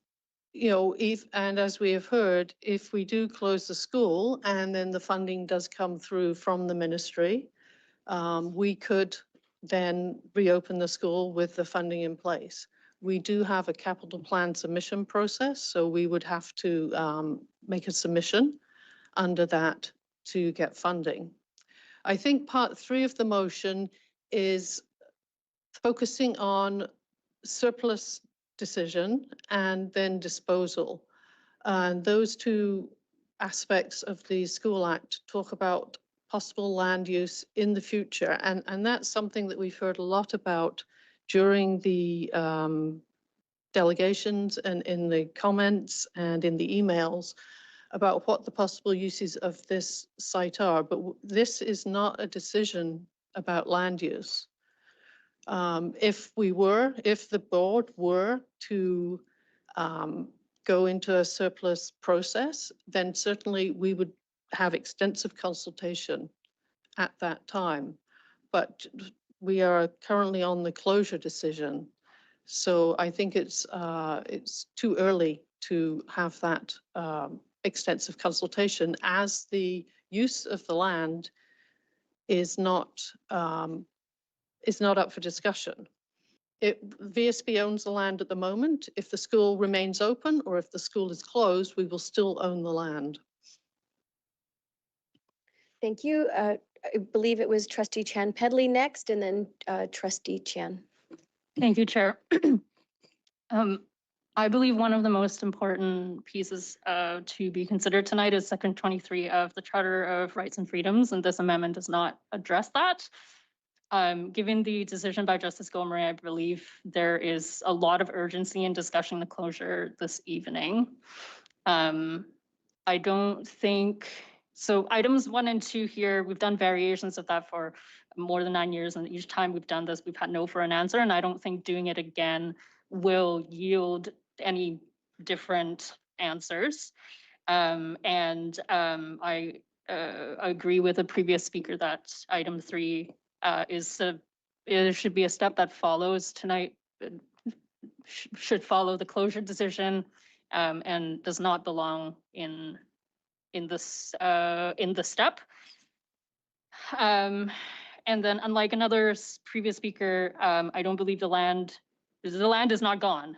and as we have heard, if we do close the school and then the funding does come through from the ministry, we could then reopen the school with the funding in place. We do have a capital plan submission process, so we would have to make a submission under that to get funding. I think part 3 of the motion is focusing on surplus decision and then disposal. And those two aspects of the School Act talk about possible land use in the future. And that's something that we've heard a lot about during the delegations and in the comments and in the emails about what the possible uses of this site are. But this is not a decision about land use. If the board were to go into a surplus process, then certainly we would have extensive consultation at that time. But we are currently on the closure decision. So I think it's too early to have that extensive consultation, as the use of the land is not up for discussion. VSB owns the land at the moment. If the school remains open or if the school is closed, we will still own the land. Thank you. I believe it was Trustee Chan Pedley next, and then Trustee Chan. Thank you, Chair. I believe one of the most important pieces to be considered tonight is Section 23 of the Charter of Rights and Freedoms, and this amendment does not address that. Given the decision by Justice Gomery, I believe there is a lot of urgency in discussing the closure this evening. I don't think, so items 1 and 2 here, we've done variations of that for more than 9 years, and each time we've done this, we've had no for an answer, and I don't think doing it again will yield any different answers. I agree with the previous speaker that item 3 it should be a step that follows tonight, should follow the closure decision, and does not belong in the step. And then, unlike another previous speaker, I don't believe the land is not gone.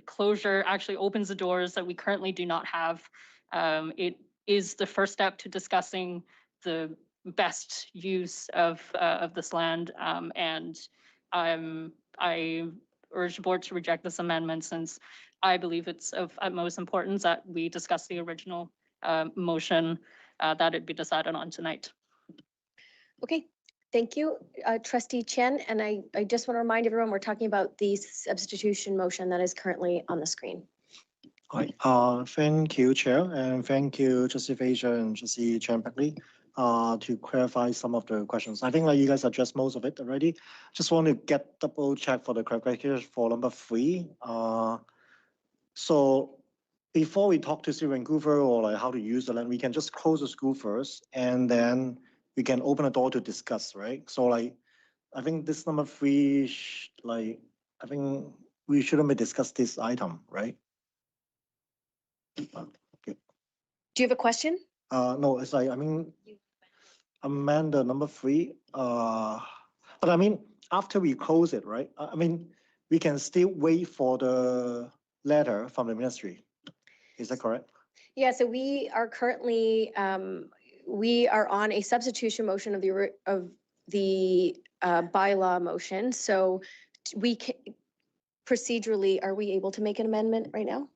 Closure actually opens the doors that we currently do not have. It is the first step to discussing the best use of this land, and I urge the board to reject this amendment, since I believe it's of utmost importance that we discuss the original motion that it be decided on tonight. Okay, thank you, Trustee Chen. And I just want to remind everyone, we're talking about the substitution motion that is currently on the screen. Hi, thank you, Chair, and thank you, Trustee Fraser and Trustee Chan Pedley, to clarify some of the questions. I think you guys addressed most of it already. Just want to get double check for the clarification for number 3. So before we talk to Vancouver or how to use the land, we can just close the school first, and then we can open the door to discuss, right? So I think this number 3, I think we shouldn't discuss this item, right? Okay. Do you have a question? No, it's amend the number 3. But I mean, after we close it, right? I mean, we can still wait for the letter from the ministry. Is that correct? Yeah, so we are currently, we are on a substitution motion of the bylaw motion. So we can, procedurally, are we able to make an amendment right now?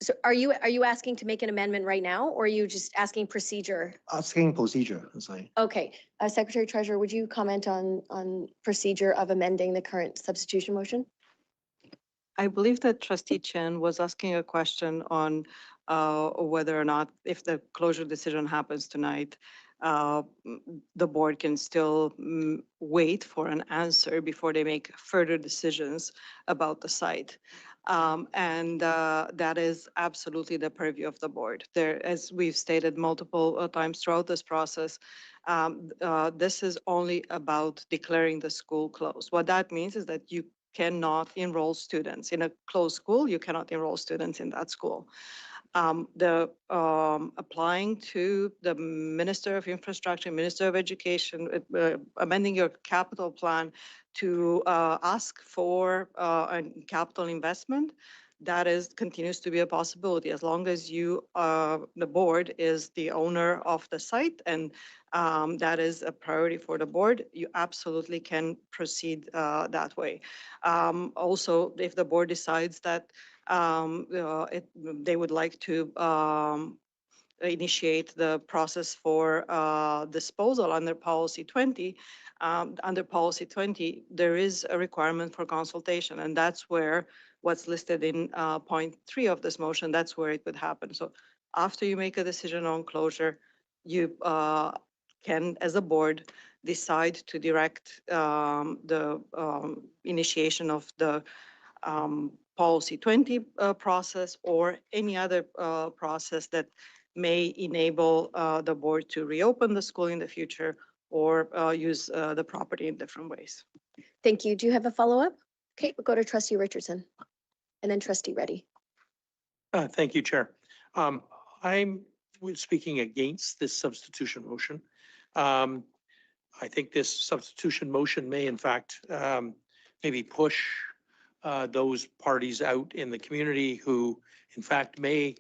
So are you asking to make an amendment right now, or are you just asking procedure? Asking procedure, it's like, Okay, Secretary Treasurer, would you comment on procedure of amending the current substitution motion? I believe that trustee Chen was asking a question on whether or not, if the closure decision happens tonight, the board can still wait for an answer before they make further decisions about the site. And that is absolutely the purview of the board. There, as we've stated multiple times throughout this process, this is only about declaring the school closed. What that means is that you cannot enroll students in a closed school. You cannot enroll students in that school. Applying to the Minister of Infrastructure, Minister of Education, amending your capital plan to ask for a capital investment, that continues to be a possibility as long as you, the board is the owner of the site, and that is a priority for the board. You absolutely can proceed that way. Also, if the board decides that they would like to initiate the process for disposal under policy 20. Under policy 20, there is a requirement for consultation, and that's where what's listed in point 3 of this motion, that's where it would happen. So after you make a decision on closure, you can, as a board, decide to direct the initiation of the policy 20 process or any other process that may enable the board to reopen the school in the future or use the property in different ways. Thank you. Do you have a follow-up? Okay, we'll go to Trustee Richardson and then Trustee Reddy. Thank you, Chair. I'm speaking against this substitution motion. I think this substitution motion may in fact maybe push those parties out in the community who in fact may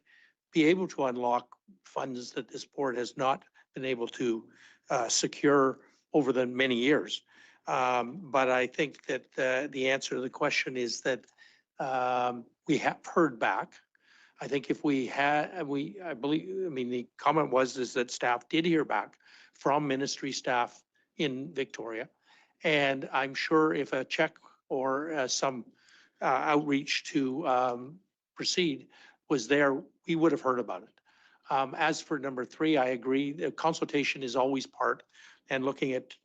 be able to unlock funds that this board has not been able to secure over the many years. But I think that the answer to the question is that we have heard back. I think if we had, I believe, I mean, the comment is that staff did hear back from ministry staff in Victoria. And I'm sure if a check or some outreach to proceed was there, we would have heard about it. As for number 3, I agree. The consultation is always part, and looking at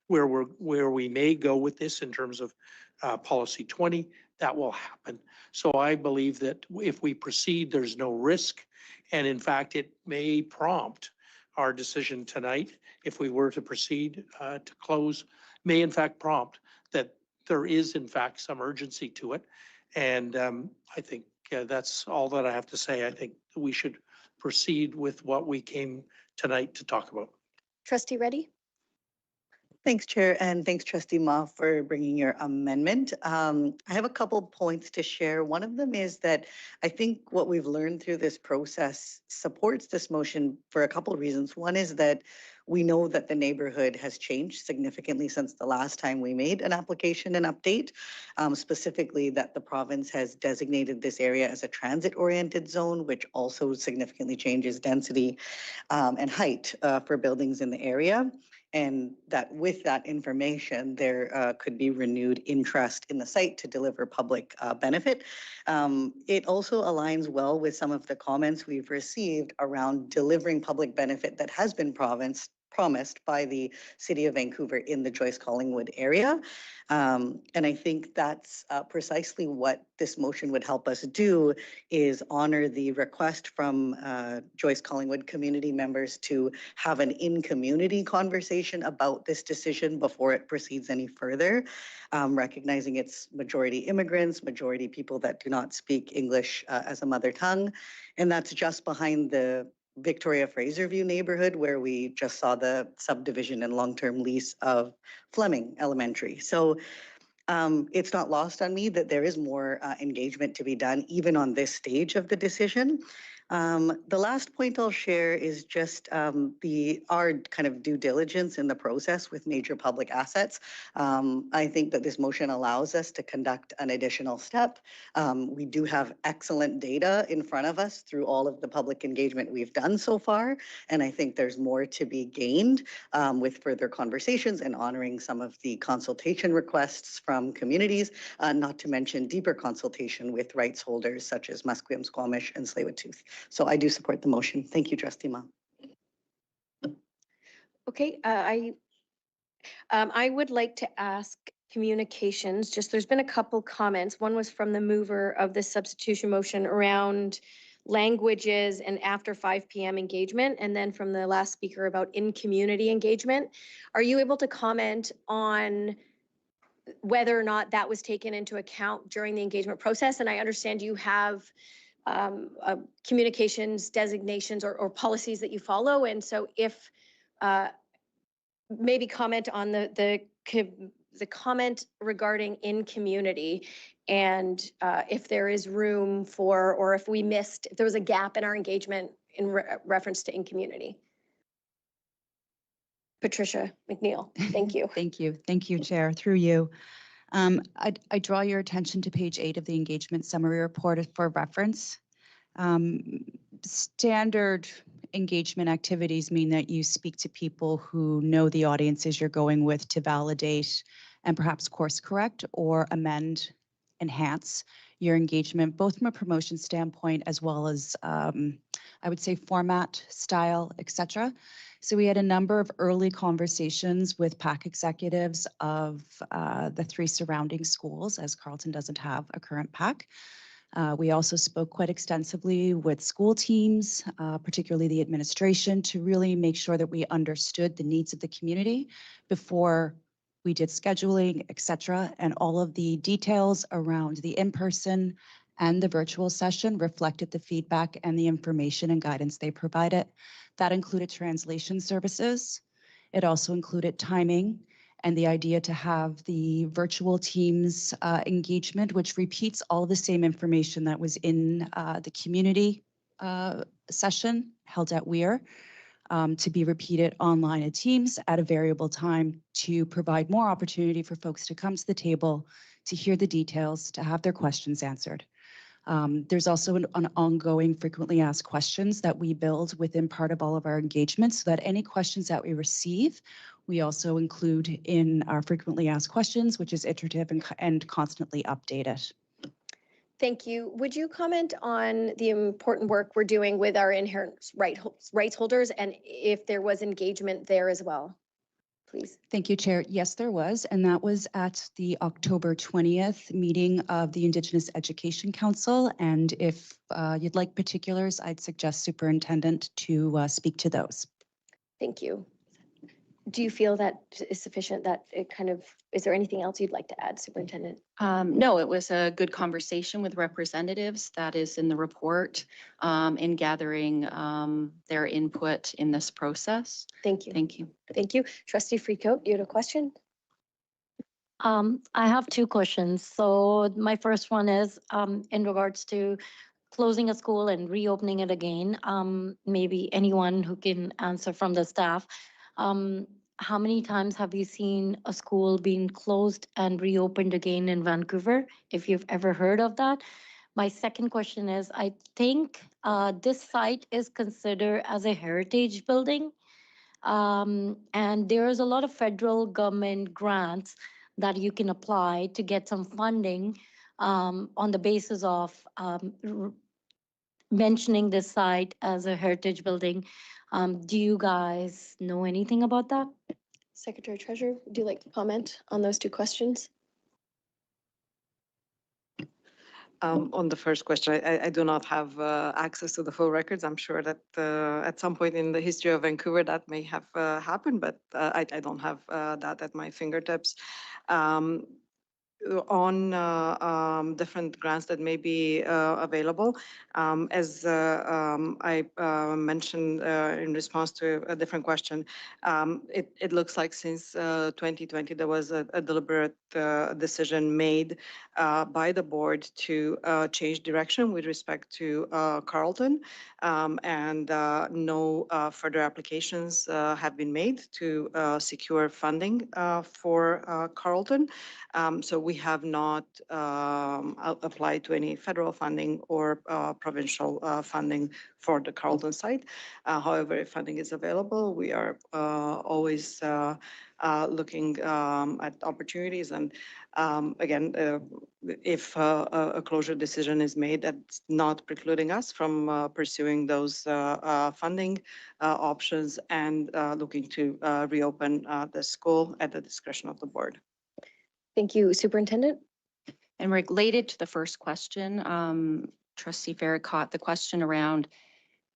where we may go with this in terms of policy 20, that will happen. So I believe that if we proceed, there's no risk. And in fact, it may prompt our decision tonight, if we were to proceed to close, may in fact prompt that there is in fact some urgency to it. And I think that's all that I have to say. I think we should proceed with what we came tonight to talk about. Trustee Reddy? Thanks, Chair, and thanks, Trustee Ma, for bringing your amendment. I have a couple points to share. One of them is that I think what we've learned through this process supports this motion for a couple of reasons. One is that we know that the neighborhood has changed significantly since the last time we made an application and update, specifically that the province has designated this area as a transit-oriented zone, which also significantly changes density and height for buildings in the area. And that with that information, there could be renewed interest in the site to deliver public benefit. It also aligns well with some of the comments we've received around delivering public benefit that has been promised by the City of Vancouver in the Joyce Collingwood area. And I think that's precisely what this motion would help us do, is honor the request from Joyce Collingwood community members to have an in-community conversation about this decision before it proceeds any further, recognizing it's majority immigrants, majority people that do not speak English as a mother tongue. And that's just behind the Victoria Fraserview neighborhood, where we just saw the subdivision and long-term lease of Fleming Elementary. So it's not lost on me that there is more engagement to be done, even on this stage of the decision. The last point I'll share is just our kind of due diligence in the process with major public assets. I think that this motion allows us to conduct an additional step. We do have excellent data in front of us through all of the public engagement we've done so far. And I think there's more to be gained with further conversations and honoring some of the consultation requests from communities, not to mention deeper consultation with rights holders such as Musqueam, Squamish, and Tsleil-Waututh. So I do support the motion. Thank you, Trustee Ma. Okay, I would like to ask communications, just there's been a couple comments. One was from the mover of the substitution motion around languages and after 5 p.m. engagement, and then from the last speaker about in-community engagement. Are you able to comment on whether or not that was taken into account during the engagement process? And I understand you have communications designations or policies that you follow. And so if maybe comment on the comment regarding in community and if there is room for, or if we missed, if there was a gap in our engagement in reference to in community. Patricia McNeil, thank you. Thank you. Thank you, Chair. Through you. I draw your attention to page 8 of the engagement summary report for reference. Standard engagement activities mean that you speak to people who know the audiences you're going with to validate and perhaps course correct or amend, enhance your engagement, both from a promotion standpoint as well as, I would say, format, style, etc. So we had a number of early conversations with PAC executives of the 3 surrounding schools, as Carleton doesn't have a current PAC. We also spoke quite extensively with school teams, particularly the administration, to really make sure that we understood the needs of the community before we did scheduling, et cetera. And all of the details around the in-person and the virtual session reflected the feedback and the information and guidance they provided. That included translation services. It also included timing and the idea to have the virtual teams engagement, which repeats all the same information that was in the community session held at Weir, to be repeated online at Teams at a variable time to provide more opportunity for folks to come to the table, to hear the details, to have their questions answered. There's also an ongoing frequently asked questions that we build within part of all of our engagements so that any questions that we receive, we also include in our frequently asked questions, which is iterative and constantly updated. Thank you. Would you comment on the important work we're doing with our inherent rights holders and if there was engagement there as well, please? Thank you, Chair. Yes, there was, and that was at the October 20th meeting of the Indigenous Education Council. And if you'd like particulars, I'd suggest Superintendent to speak to those. Thank you. Do you feel that is sufficient, that it kind of, is there anything else you'd like to add, Superintendent? No, it was a good conversation with representatives that is in the report in gathering their input in this process. Thank you. Thank you. Thank you. Trustee Freecoat, you had a question? I have 2 questions. So my first one is in regards to closing a school and reopening it again. Maybe anyone who can answer from the staff. How many times have you seen a school being closed and reopened again in Vancouver, if you've ever heard of that? My second question is, I think this site is considered as a heritage building. And there is a lot of federal government grants that you can apply to get some funding on the basis of mentioning this site as a heritage building. Do you guys know anything about that? Secretary Treasurer, would you like to comment on those 2 questions? On the first question, I do not have access to the full records. I'm sure that at some point in the history of Vancouver that may have happened, but I don't have that at my fingertips. on different grants that may be available. As I mentioned in response to a different question, it looks like since 2020, there was a deliberate decision made by the board to change direction with respect to Carleton, and no further applications have been made to secure funding for Carleton. So we have not applied to any federal funding or provincial funding for the Carleton site. However, if funding is available, we are always looking at opportunities. And again, if a closure decision is made, that's not precluding us from pursuing those funding options and looking to reopen the school at the discretion of the board. Thank you, Superintendent. And related to the first question, Trustee Farrakhan, the question around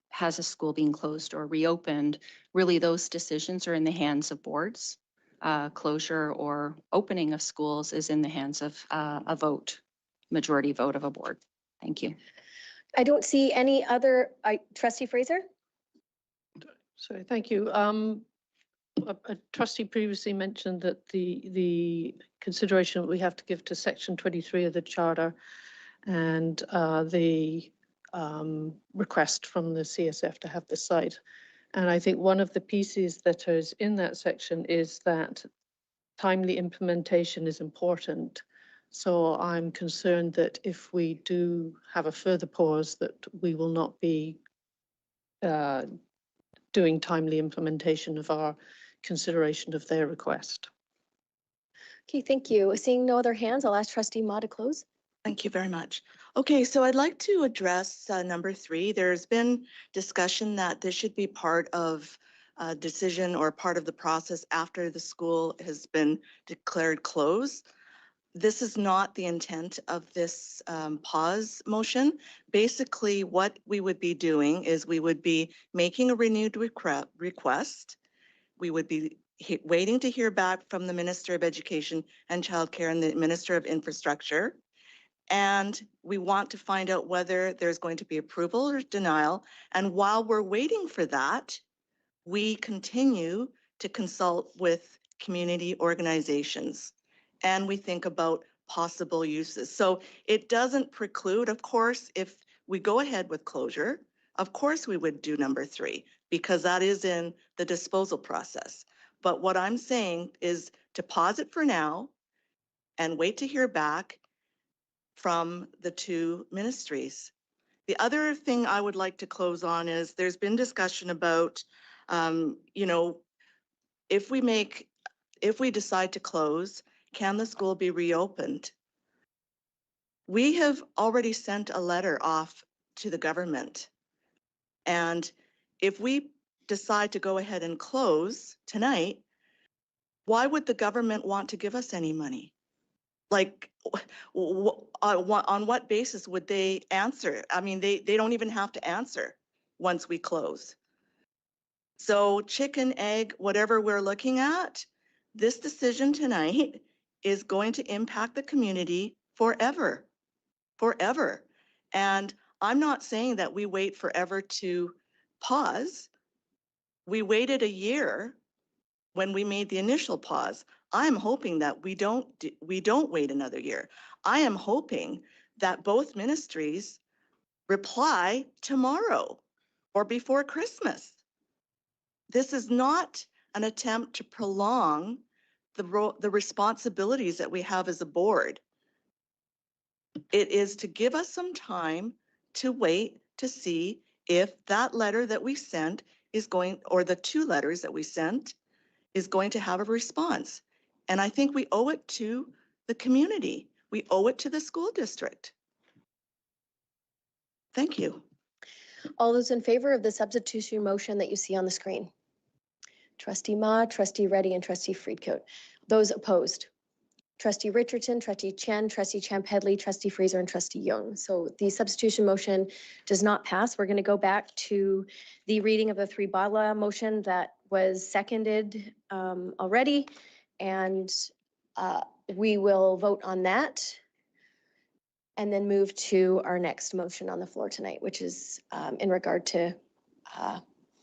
has a school being closed or reopened, really those decisions are in the hands of boards. Closure or opening of schools is in the hands of a vote, majority vote of a board. Thank you. I don't see any other, Trustee Fraser? Sorry, thank you. A trustee previously mentioned that the consideration that we have to give to section 23 of the charter and the request from the CSF to have the site. And I think one of the pieces that is in that section is that timely implementation is important. So I'm concerned that if we do have a further pause, that we will not be doing timely implementation of our consideration of their request. Okay, thank you. Seeing no other hands, I'll ask Trustee Ma to close. Thank you very much. Okay, so I'd like to address number 3. There's been discussion that this should be part of a decision or part of the process after the school has been declared closed. This is not the intent of this pause motion. Basically, what we would be doing is we would be making a renewed request. We would be waiting to hear back from the Minister of Education and Childcare and the Minister of Infrastructure. And we want to find out whether there's going to be approval or denial. And while we're waiting for that, we continue to consult with community organizations and we think about possible uses. So it doesn't preclude, of course, if we go ahead with closure, of course we would do number 3 because that is in the disposal process. But what I'm saying is to pause it for now and wait to hear back from the 2 ministries. The other thing I would like to close on is there's been discussion about, you know, if we decide to close, can the school be reopened? We have already sent a letter off to the government. And if we decide to go ahead and close tonight, why would the government want to give us any money? Like, on what basis would they answer? I mean, they don't even have to answer once we close. So chicken, egg, whatever we're looking at, this decision tonight is going to impact the community forever, forever. And I'm not saying that we wait forever to pause. We waited a year when we made the initial pause. I'm hoping that we don't wait another year. I am hoping that both ministries reply tomorrow or before Christmas. This is not an attempt to prolong the responsibilities that we have as a board. It is to give us some time to wait to see if that letter that we sent is going, or the 2 letters that we sent, is going to have a response. And I think we owe it to the community. We owe it to the school district. Thank you. All those in favor of the substitution motion that you see on the screen? Trustee Ma, Trustee Reddy, and Trustee Friedcote. Those opposed? Trustee Richardson, Trustee Chen, Trustee Champ-Hedley, Trustee Fraser, and Trustee Young. So the substitution motion does not pass. We're going to go back to the reading of the 3 bylaw motion that was seconded already. And We will vote on that and then move to our next motion on the floor tonight, which is in regard to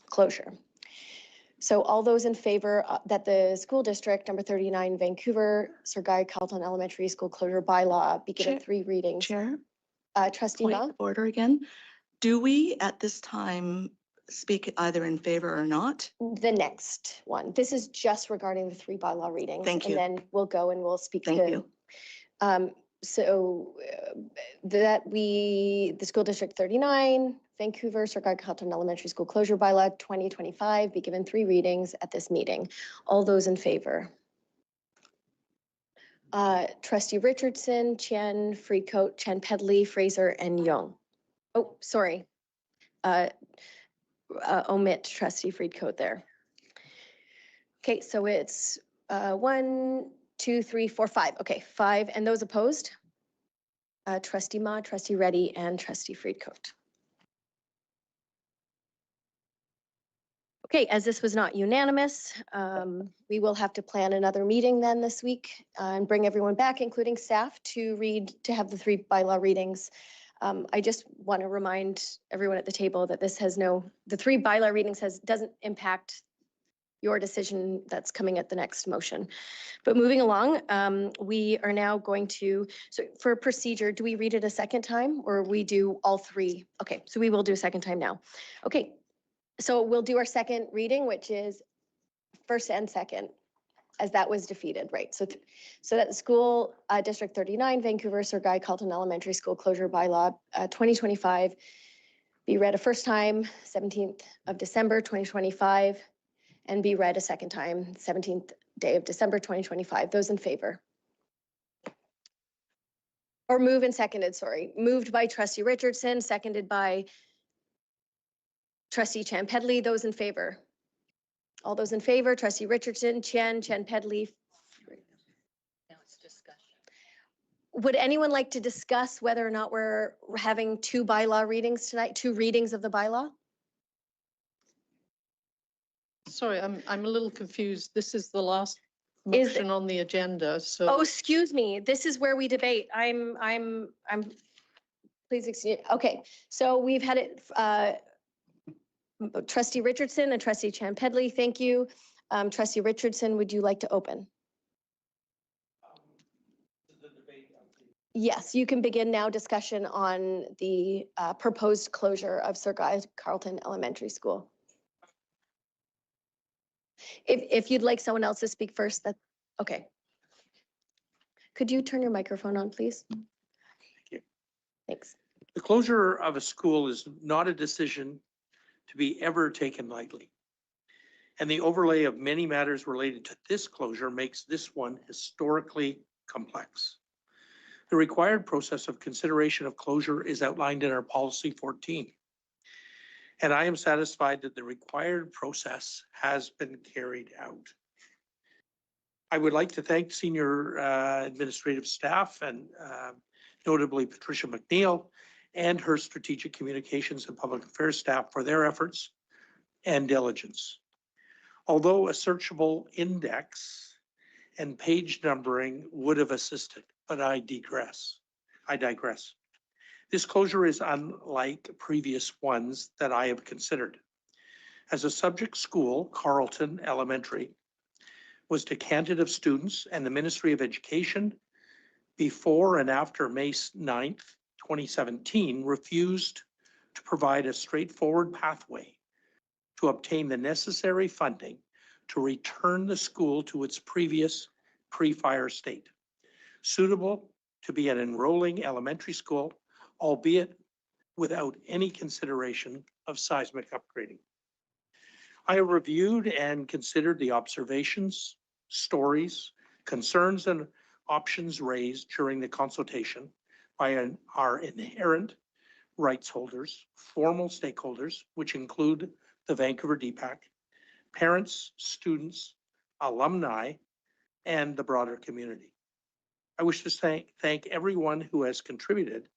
closure. So all those in favor that the school district number 39 Vancouver Sir Guy Carleton Elementary School closure bylaw be given Chair- 3 readings. Chair, Trustee point Ma? of order again. Do we at this time speak either in favor or not? The next one. This is just regarding the 3 bylaw readings. Thank you. And then we'll go and we'll speak Thank to. you. So the school district 39, Vancouver Sir Guy Carleton Elementary School closure bylaw 2025 be given 3 readings at this meeting. All those in favor? Trustee Richardson, Chen, Freecoat, Chen Pedley, Fraser, and Young. Oh, sorry. Omit trustee Freecoat there. Okay, so it's 1, 2, 3, 4, 5. Okay, 5. And those opposed? Trustee Ma, trustee Reddy, and trustee Freecoat. Okay, as this was not unanimous, we will have to plan another meeting then this week and bring everyone back, including staff, to have the 3 bylaw readings. I just want to remind everyone at the table that the 3 bylaw readings doesn't impact your decision that's coming at the next motion. But moving along, we are now going to, so for procedure, do we read it a second time or we do all 3? Okay, so we will do a second time now. Okay, so we'll do our second reading, which is first and second, as that was defeated, right? So that the school District 39, Vancouver Sir Guy Carleton Elementary School closure bylaw 2025 be read a first time, 17th of December 2025, and be read a second time, 17th day of December 2025. Those in favor? Or moved and seconded, sorry. Moved by trustee Richardson, seconded by trustee Chan Pedley. Those in favor? All those in favor, trustee Richardson, Chan Pedley. Now it's discussion. Would anyone like to discuss whether or not we're having 2 bylaw readings tonight, 2 readings of the bylaw? Sorry, I'm a little confused. This is the last Is motion on the agenda, so. Oh, excuse me. This is where we debate. Please excuse, okay. So we've had it, trustee Richardson and trustee Chan Pedley, thank you. Trustee Richardson, would you like to open? Yes, you can begin now discussion on the proposed closure of Sir Guy Carleton Elementary School. If you'd like someone else to speak first, that, okay. Could you turn your microphone on, please? Thank you. Thanks. The closure of a school is not a decision to be ever taken lightly. And the overlay of many matters related to this closure makes this one historically complex. The required process of consideration of closure is outlined in our policy 14. And I am satisfied that the required process has been carried out. I would like to thank senior administrative staff and notably Patricia McNeil and her strategic communications and public affairs staff for their efforts and diligence. Although a searchable index and page numbering would have assisted, but I digress. This closure is unlike previous ones that I have considered. As a subject school, Carleton Elementary was decanted of students, and the Ministry of Education before and after May 9th, 2017 refused to provide a straightforward pathway to obtain the necessary funding to return the school to its previous pre-fire state, suitable to be an enrolling elementary school, albeit without any consideration of seismic upgrading. I have reviewed and considered the observations, stories, concerns, and options raised during the consultation by our inherent rights holders, formal stakeholders, which include the Vancouver DPAC, parents, students, alumni, and the broader community. I wish to thank everyone who has contributed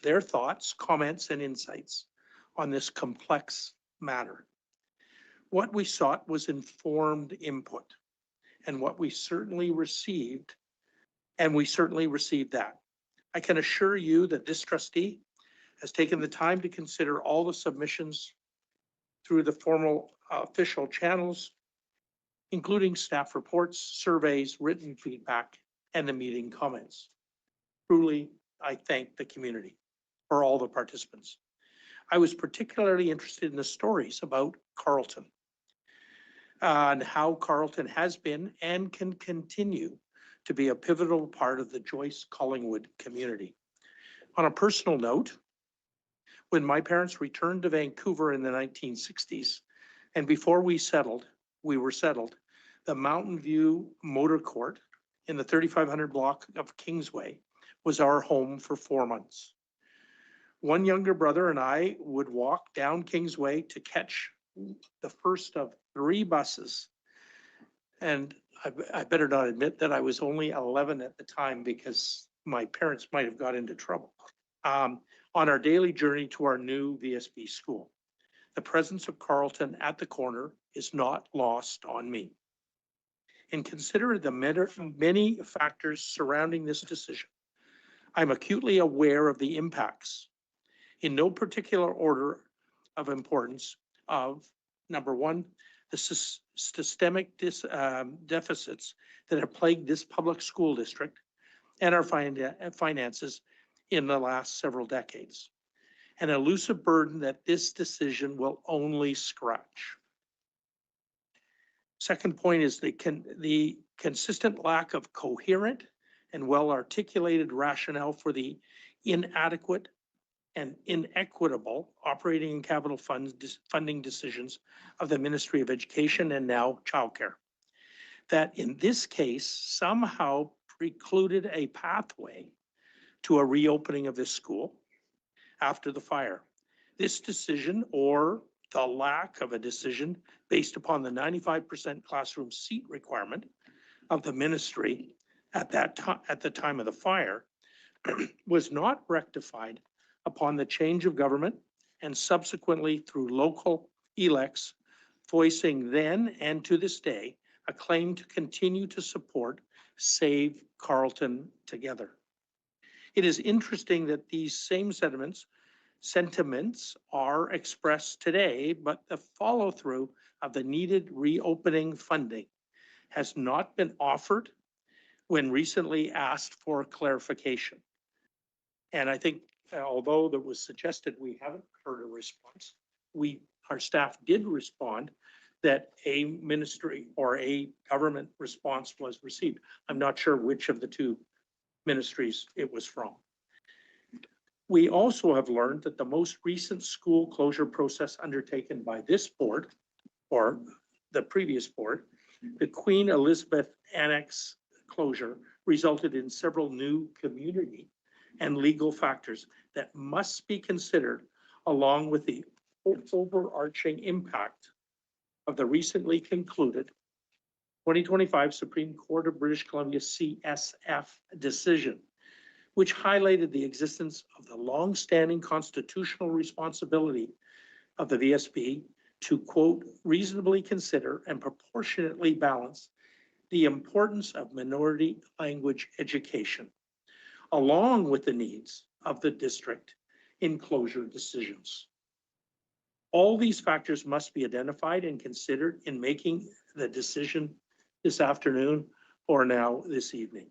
their thoughts, comments, and insights on this complex matter. What we sought was informed input, and what we certainly received And we certainly received that. I can assure you that this trustee has taken the time to consider all the submissions through the formal official channels, including staff reports, surveys, written feedback, and the meeting comments. Truly, I thank the community for all the participants. I was particularly interested in the stories about Carleton and how Carleton has been and can continue to be a pivotal part of the Joyce Collingwood community. On a personal note, when my parents returned to Vancouver in the 1960s, and before we were settled, the Mountain View Motor Court in the 3500 block of Kingsway was our home for 4 months. One younger brother and I would walk down Kingsway to catch the first of 3 buses. And I better not admit that I was only 11 at the time because my parents might have got into trouble. On our daily journey to our new VSB school, the presence of Carleton at the corner is not lost on me. And consider the many factors surrounding this decision, I'm acutely aware of the impacts, in no particular order of importance, of number one, the systemic deficits that have plagued this public school district and our finances in the last several decades. An elusive burden that this decision will only scratch. Second point is the consistent lack of coherent and well-articulated rationale for the inadequate and inequitable operating and capital funding decisions of the Ministry of Education and now childcare. That in this case somehow precluded a pathway to a reopening of this school after the fire. This decision, or the lack of a decision based upon the 95% classroom seat requirement of the ministry at the time of the fire, was not rectified upon the change of government and subsequently through local elects, voicing then and to this day a claim to continue to support Save Carleton Together. It is interesting that these same sentiments are expressed today, but the follow-through of the needed reopening funding has not been offered when recently asked for clarification. And I think although that was suggested, we haven't heard a response. Our staff did respond that a ministry or a government response was received. I'm not sure which of the 2 ministries it was from. We also have learned that the most recent school closure process undertaken by this board, or the previous board, the Queen Elizabeth Annex closure, resulted in several new community and legal factors that must be considered, along with the overarching impact of the recently concluded 2025 Supreme Court of British Columbia CSF decision, which highlighted the existence of the long-standing constitutional responsibility of the VSB to, quote, reasonably consider and proportionately balance the importance of minority language education, along with the needs of the district in closure decisions. All these factors must be identified and considered in making the decision this afternoon or now this evening.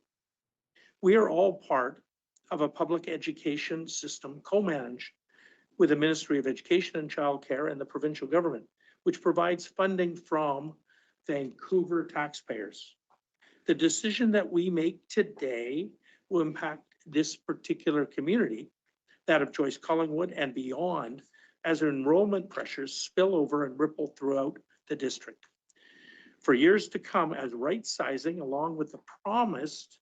We are all part of a public education system co-managed with the Ministry of Education and Childcare and the provincial government, which provides funding from Vancouver taxpayers. The decision that we make today will impact this particular community, that of Joyce Collingwood and beyond, as enrollment pressures spill over and ripple throughout the district. For years to come, as right sizing along with the promised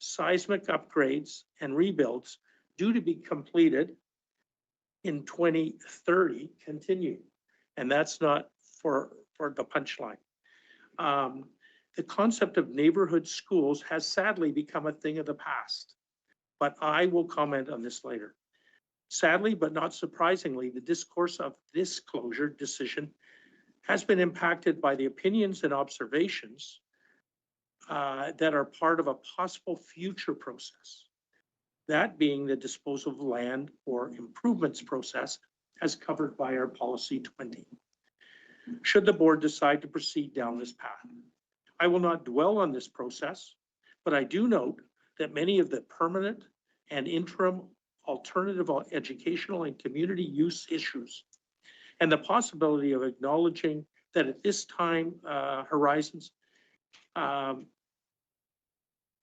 seismic upgrades and rebuilds due to be completed in 2030 continue. And that's not for the punchline. The concept of neighborhood schools has sadly become a thing of the past, but I will comment on this later. Sadly, but not surprisingly, the discourse of this closure decision has been impacted by the opinions and observations that are part of a possible future process. That being the disposal of land or improvements process as covered by our policy 20. Should the board decide to proceed down this path, I will not dwell on this process, but I do note that many of the permanent and interim alternative educational and community use issues and the possibility of acknowledging that at this time horizons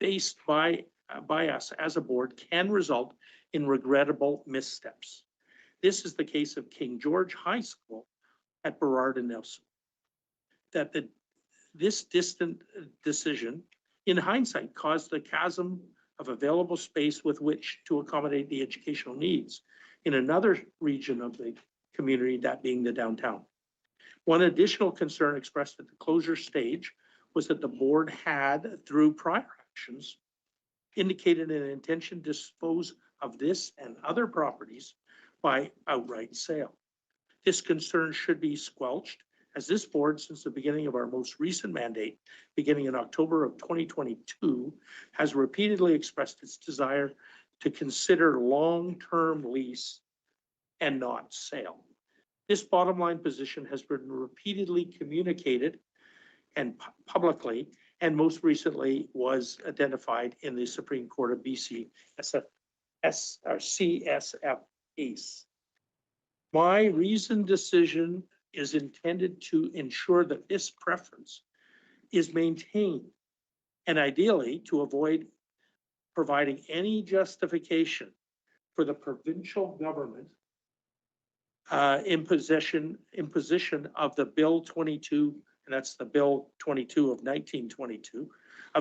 faced by us as a board can result in regrettable missteps. This is the case of King George High School at Burrard and Nelson. That this distant decision, in hindsight, caused the chasm of available space with which to accommodate the educational needs in another region of the community, that being the downtown. One additional concern expressed at the closure stage was that the board had, through prior actions, indicated an intention to dispose of this and other properties by outright sale. This concern should be squelched, as this board, since the beginning of our most recent mandate, beginning in October of 2022, has repeatedly expressed its desire to consider long-term lease and not sale. This bottom line position has been repeatedly communicated and publicly, and most recently was identified in the Supreme Court of BC CSF case. My reasoned decision is intended to ensure that this preference is maintained, and ideally to avoid providing any justification for the provincial government imposition of the Bill 22, and that's the Bill 22 of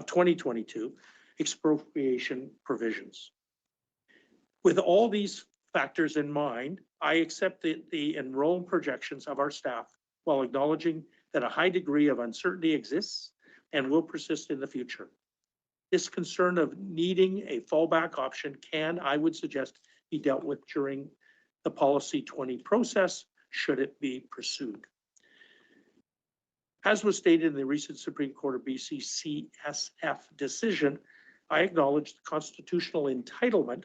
2022 expropriation provisions. With all these factors in mind, I accept the enrollment projections of our staff while acknowledging that a high degree of uncertainty exists and will persist in the future. This concern of needing a fallback option can, I would suggest, be dealt with during the Policy 20 process, should it be pursued. As was stated in the recent Supreme Court of BC CSF decision, I acknowledge the constitutional entitlement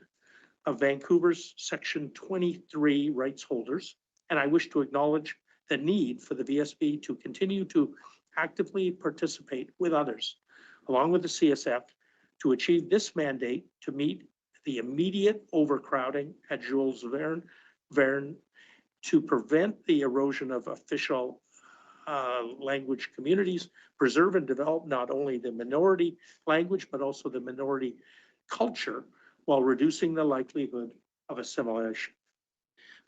of Vancouver's Section 23 rights holders, and I wish to acknowledge the need for the VSB to continue to actively participate with others, along with the CSF, to achieve this mandate to meet the immediate overcrowding at Jules Verne, to prevent the erosion of official language communities, preserve and develop not only the minority language, but also the minority culture, while reducing the likelihood of assimilation.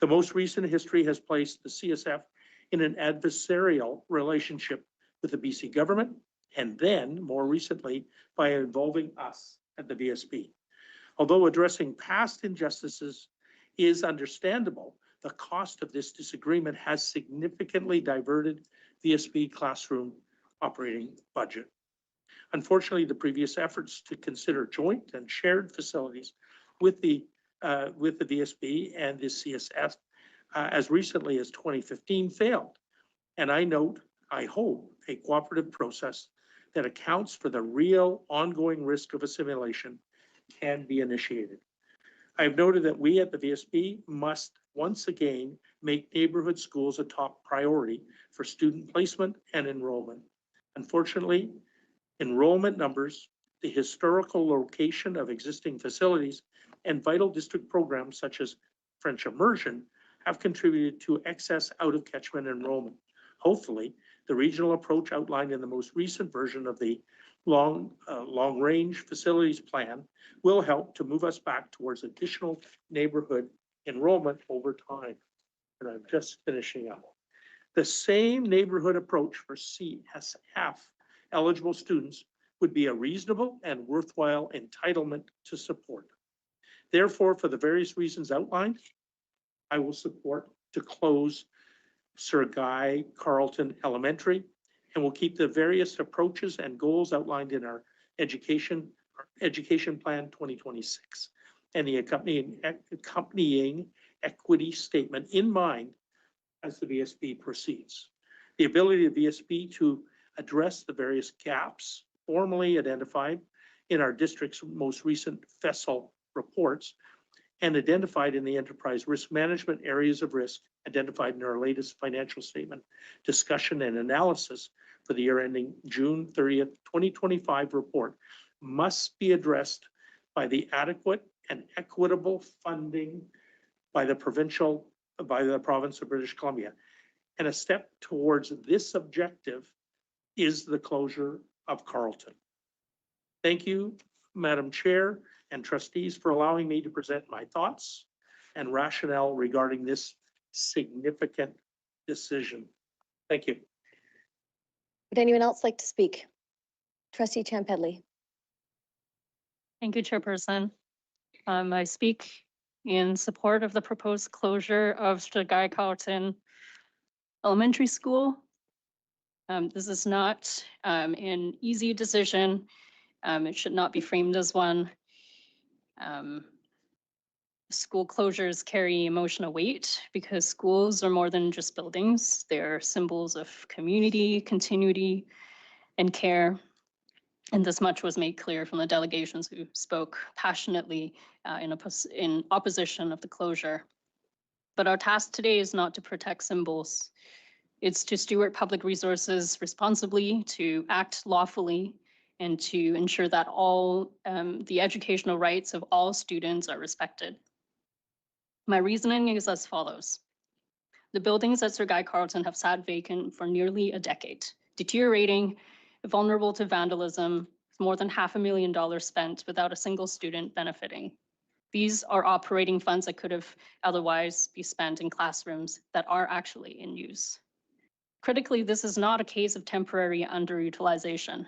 The most recent history has placed the CSF in an adversarial relationship with the BC government, and then more recently by involving us at the VSB. Although addressing past injustices is understandable, the cost of this disagreement has significantly diverted VSB classroom operating budget. Unfortunately, the previous efforts to consider joint and shared facilities with the VSB and the CSF as recently as 2015 failed. And I hope, a cooperative process that accounts for the real ongoing risk of assimilation can be initiated. I have noted that we at the VSB must once again make neighborhood schools a top priority for student placement and enrollment. Unfortunately, enrollment numbers, the historical location of existing facilities, and vital district programs such as French immersion have contributed to excess out-of-catchment enrollment. Hopefully, the regional approach outlined in the most recent version of the long-range facilities plan will help to move us back towards additional neighborhood enrollment over time. And I'm just finishing up. The same neighborhood approach for CSF eligible students would be a reasonable and worthwhile entitlement to support. Therefore, for the various reasons outlined, I will support to close Sir Guy Carleton Elementary, and will keep the various approaches and goals outlined in our education plan 2026 and the accompanying equity statement in mind as the VSB proceeds. The ability of VSB to address the various gaps formally identified in our district's most recent FESL reports and identified in the enterprise risk management areas of risk identified in our latest financial statement discussion and analysis for the year ending June 30th, 2025 report must be addressed by the adequate and equitable funding by the province of British Columbia. And a step towards this objective is the closure of Carleton. Thank you, Madam Chair and trustees, for allowing me to present my thoughts and rationale regarding this significant decision. Thank you. Would anyone else like to speak? Trustee Champedley. Thank you, Chairperson. I speak in support of the proposed closure of Sir Carleton Elementary School. This is not an easy decision. It should not be framed as one. School closures carry emotional weight because schools are more than just buildings. They're symbols of community, continuity, and care. And this much was made clear from the delegations who spoke passionately in opposition of the closure. But our task today is not to protect symbols. It's to steward public resources responsibly, to act lawfully, and to ensure that all the educational rights of all students are respected. My reasoning is as follows. The buildings at Sir Guy Carleton have sat vacant for nearly a decade, deteriorating, vulnerable to vandalism, more than $500,000 spent without a single student benefiting. These are operating funds that could have otherwise be spent in classrooms that are actually in use. Critically, this is not a case of temporary underutilization.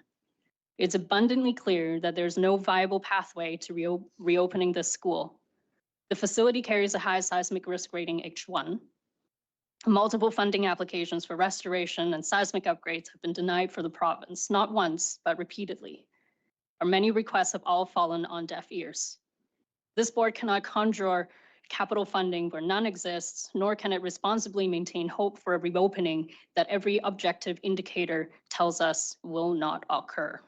It's abundantly clear that there's no viable pathway to reopening this school. The facility carries a high seismic risk rating H1. Multiple funding applications for restoration and seismic upgrades have been denied for the province, not once, but repeatedly. Our many requests have all fallen on deaf ears. This board cannot conjure capital funding where none exists, nor can it responsibly maintain hope for a reopening that every objective indicator tells us will not occur.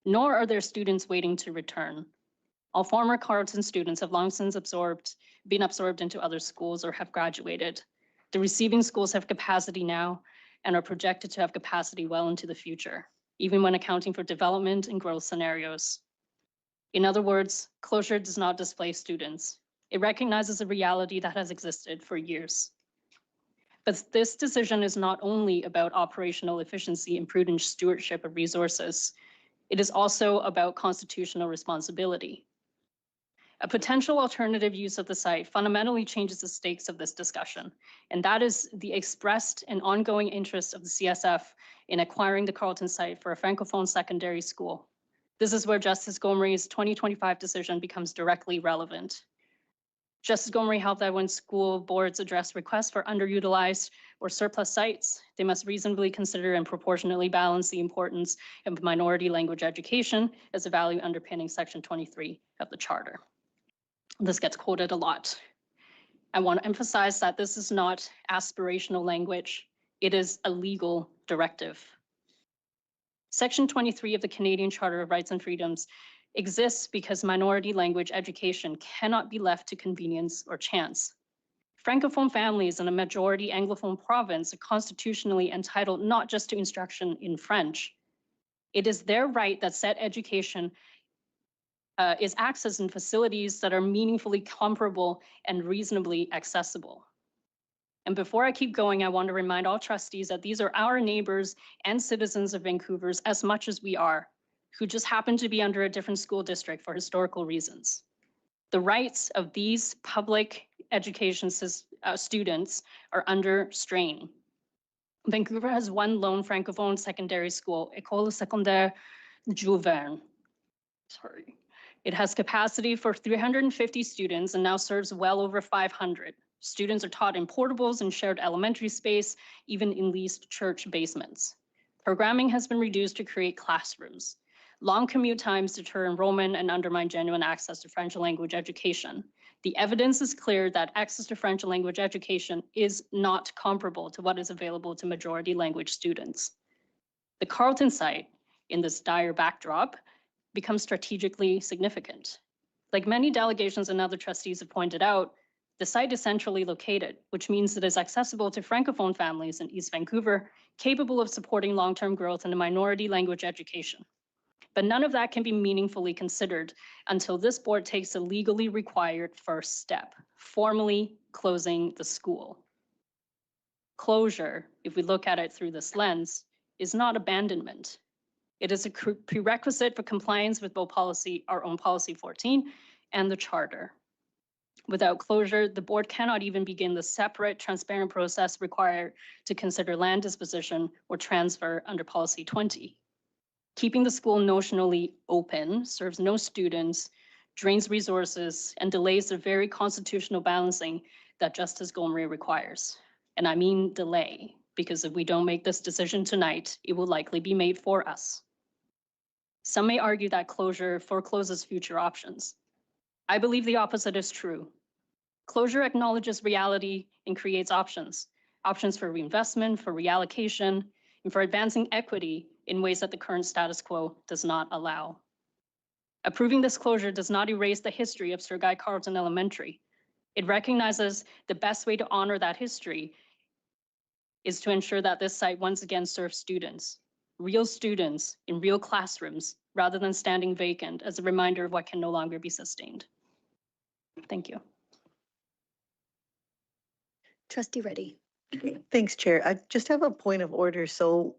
Nor are there students waiting to return. All former Carleton students have long since been absorbed into other schools or have graduated. The receiving schools have capacity now and are projected to have capacity well into the future, even when accounting for development and growth scenarios. In other words, closure does not displace students. It recognizes a reality that has existed for years. But this decision is not only about operational efficiency and prudent stewardship of resources. It is also about constitutional responsibility. A potential alternative use of the site fundamentally changes the stakes of this discussion, and that is the expressed and ongoing interest of the CSF in acquiring the Carleton site for a Francophone secondary school. This is where Justice Gomery's 2025 decision becomes directly relevant. Justice Gomery held that when school boards address requests for underutilized or surplus sites, they must reasonably consider and proportionately balance the importance of minority language education as a value underpinning Section 23 of the Charter. This gets quoted a lot. I want to emphasize that this is not aspirational language. It is a legal directive. Section 23 of the Canadian Charter of Rights and Freedoms exists because minority language education cannot be left to convenience or chance. Francophone families in a majority Anglophone province are constitutionally entitled not just to instruction in French. It is their right that said education is accessed in facilities that are meaningfully comparable and reasonably accessible. And before I keep going, I want to remind all trustees that these are our neighbors and citizens of Vancouver's as much as we are, who just happen to be under a different school district for historical reasons. The rights of these public education students are under strain. Vancouver has one lone Francophone secondary school, École Secondaire Jouverne. Sorry. It has capacity for 350 students and now serves well over 500. Students are taught in portables and shared elementary space, even in leased church basements. Programming has been reduced to create classrooms. Long commute times deter enrollment and undermine genuine access to French language education. The evidence is clear that access to French language education is not comparable to what is available to majority language students. The Carleton site in this dire backdrop becomes strategically significant. Like many delegations and other trustees have pointed out, the site is centrally located, which means it is accessible to Francophone families in East Vancouver, capable of supporting long-term growth in a minority language education. But none of that can be meaningfully considered until this board takes a legally required first step, formally closing the school. Closure, if we look at it through this lens, is not abandonment. It is a prerequisite for compliance with both our own policy 14 and the charter. Without closure, the board cannot even begin the separate, transparent process required to consider land disposition or transfer under policy 20. Keeping the school notionally open serves no students, drains resources, and delays the very constitutional balancing that Justice Gomery requires. And I mean delay, because if we don't make this decision tonight, it will likely be made for us. Some may argue that closure forecloses future options. I believe the opposite is true. Closure acknowledges reality and creates options for reinvestment, for reallocation, and for advancing equity in ways that the current status quo does not allow. Approving this closure does not erase the history of Sir Guy Carleton Elementary. It recognizes the best way to honor that history is to ensure that this site once again serves students in real classrooms, rather than standing vacant as a reminder of what can no longer be sustained. Thank you. Trustee Reddy. Thanks, Chair. I just have a point of order. So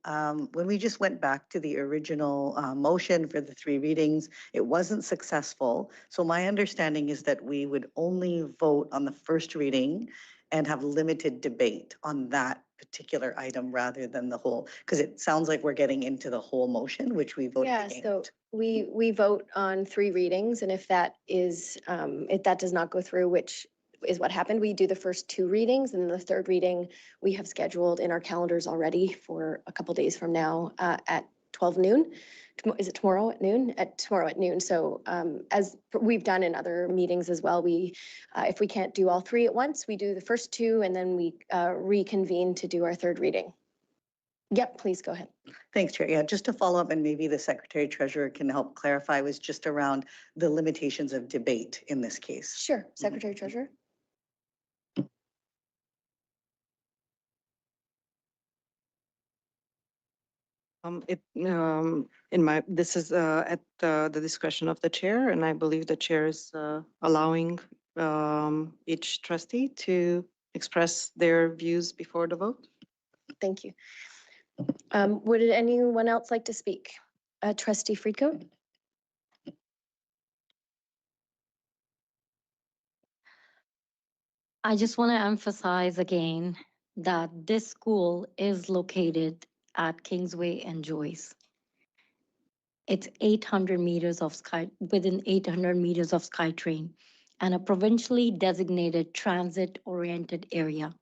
when we just went back to the original motion for the 3 readings, it wasn't successful. So my understanding is that we would only vote on the first reading and have limited debate on that particular item rather than the whole, because it sounds like we're getting into the whole motion, which we voted Yeah, against. so we vote on 3 readings, and if that is, if that does not go through, which is what happened, we do the first 2 readings, and the 3rd reading we have scheduled in our calendars already for a couple days from now at 12 noon. Is it tomorrow at noon? Tomorrow at noon. So as we've done in other meetings as well, we, if we can't do all 3 at once, we do the first 2 and then we reconvene to do our 3rd reading. Yep, please go ahead. Thanks, Chair. Yeah, just to follow up, and maybe the Secretary Treasurer can help clarify, was just around the limitations of debate in this case. Sure, Secretary Treasurer. This is at the discretion of the chair, and I believe the chair is allowing each trustee to express their views before the vote. Thank you. Would anyone else like to speak? Trustee Friedcoat? I just want to emphasize again that this school is located at Kingsway and Joyce. It's 800 meters of within 800 meters of SkyTrain and a provincially designated transit-oriented area.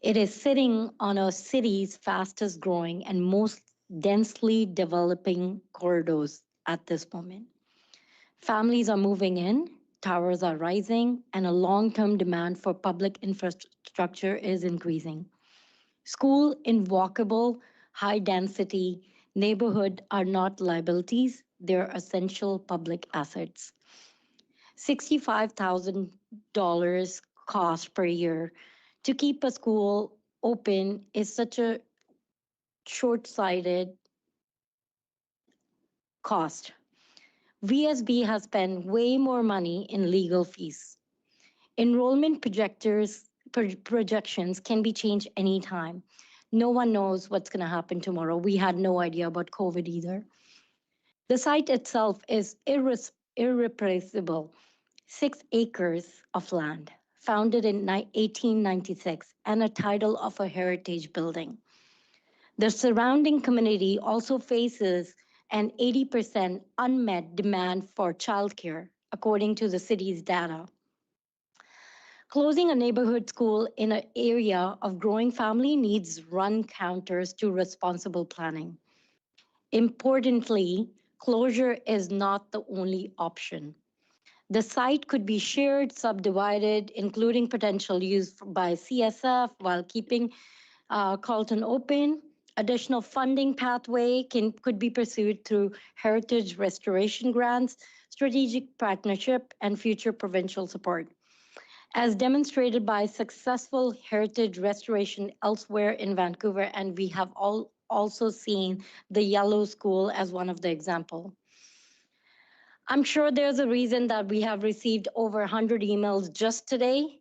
It is sitting on a city's fastest growing and most densely developing corridors at this moment. Families are moving in, towers are rising, and a long-term demand for public infrastructure is increasing. School in walkable, high-density neighborhood are not liabilities, they're essential public assets. $65,000 cost per year to keep a school open is such a short-sighted cost. VSB has spent way more money in legal fees. Enrollment projections can be changed anytime. No one knows what's going to happen tomorrow. We had no idea about COVID either. The site itself is irreplaceable. 6 acres of land, founded in 1896, and a title of a heritage building. The surrounding community also faces an 80% unmet demand for childcare, according to the city's data. Closing a neighborhood school in an area of growing family needs run counters to responsible planning. Importantly, closure is not the only option. The site could be shared, subdivided, including potential use by CSF while keeping Carleton open. Additional funding pathway could be pursued through heritage restoration grants, strategic partnership, and future provincial support. As demonstrated by successful heritage restoration elsewhere in Vancouver, and we have also seen the Yellow School as one of the example. I'm sure there's a reason that we have received over 100 emails just today,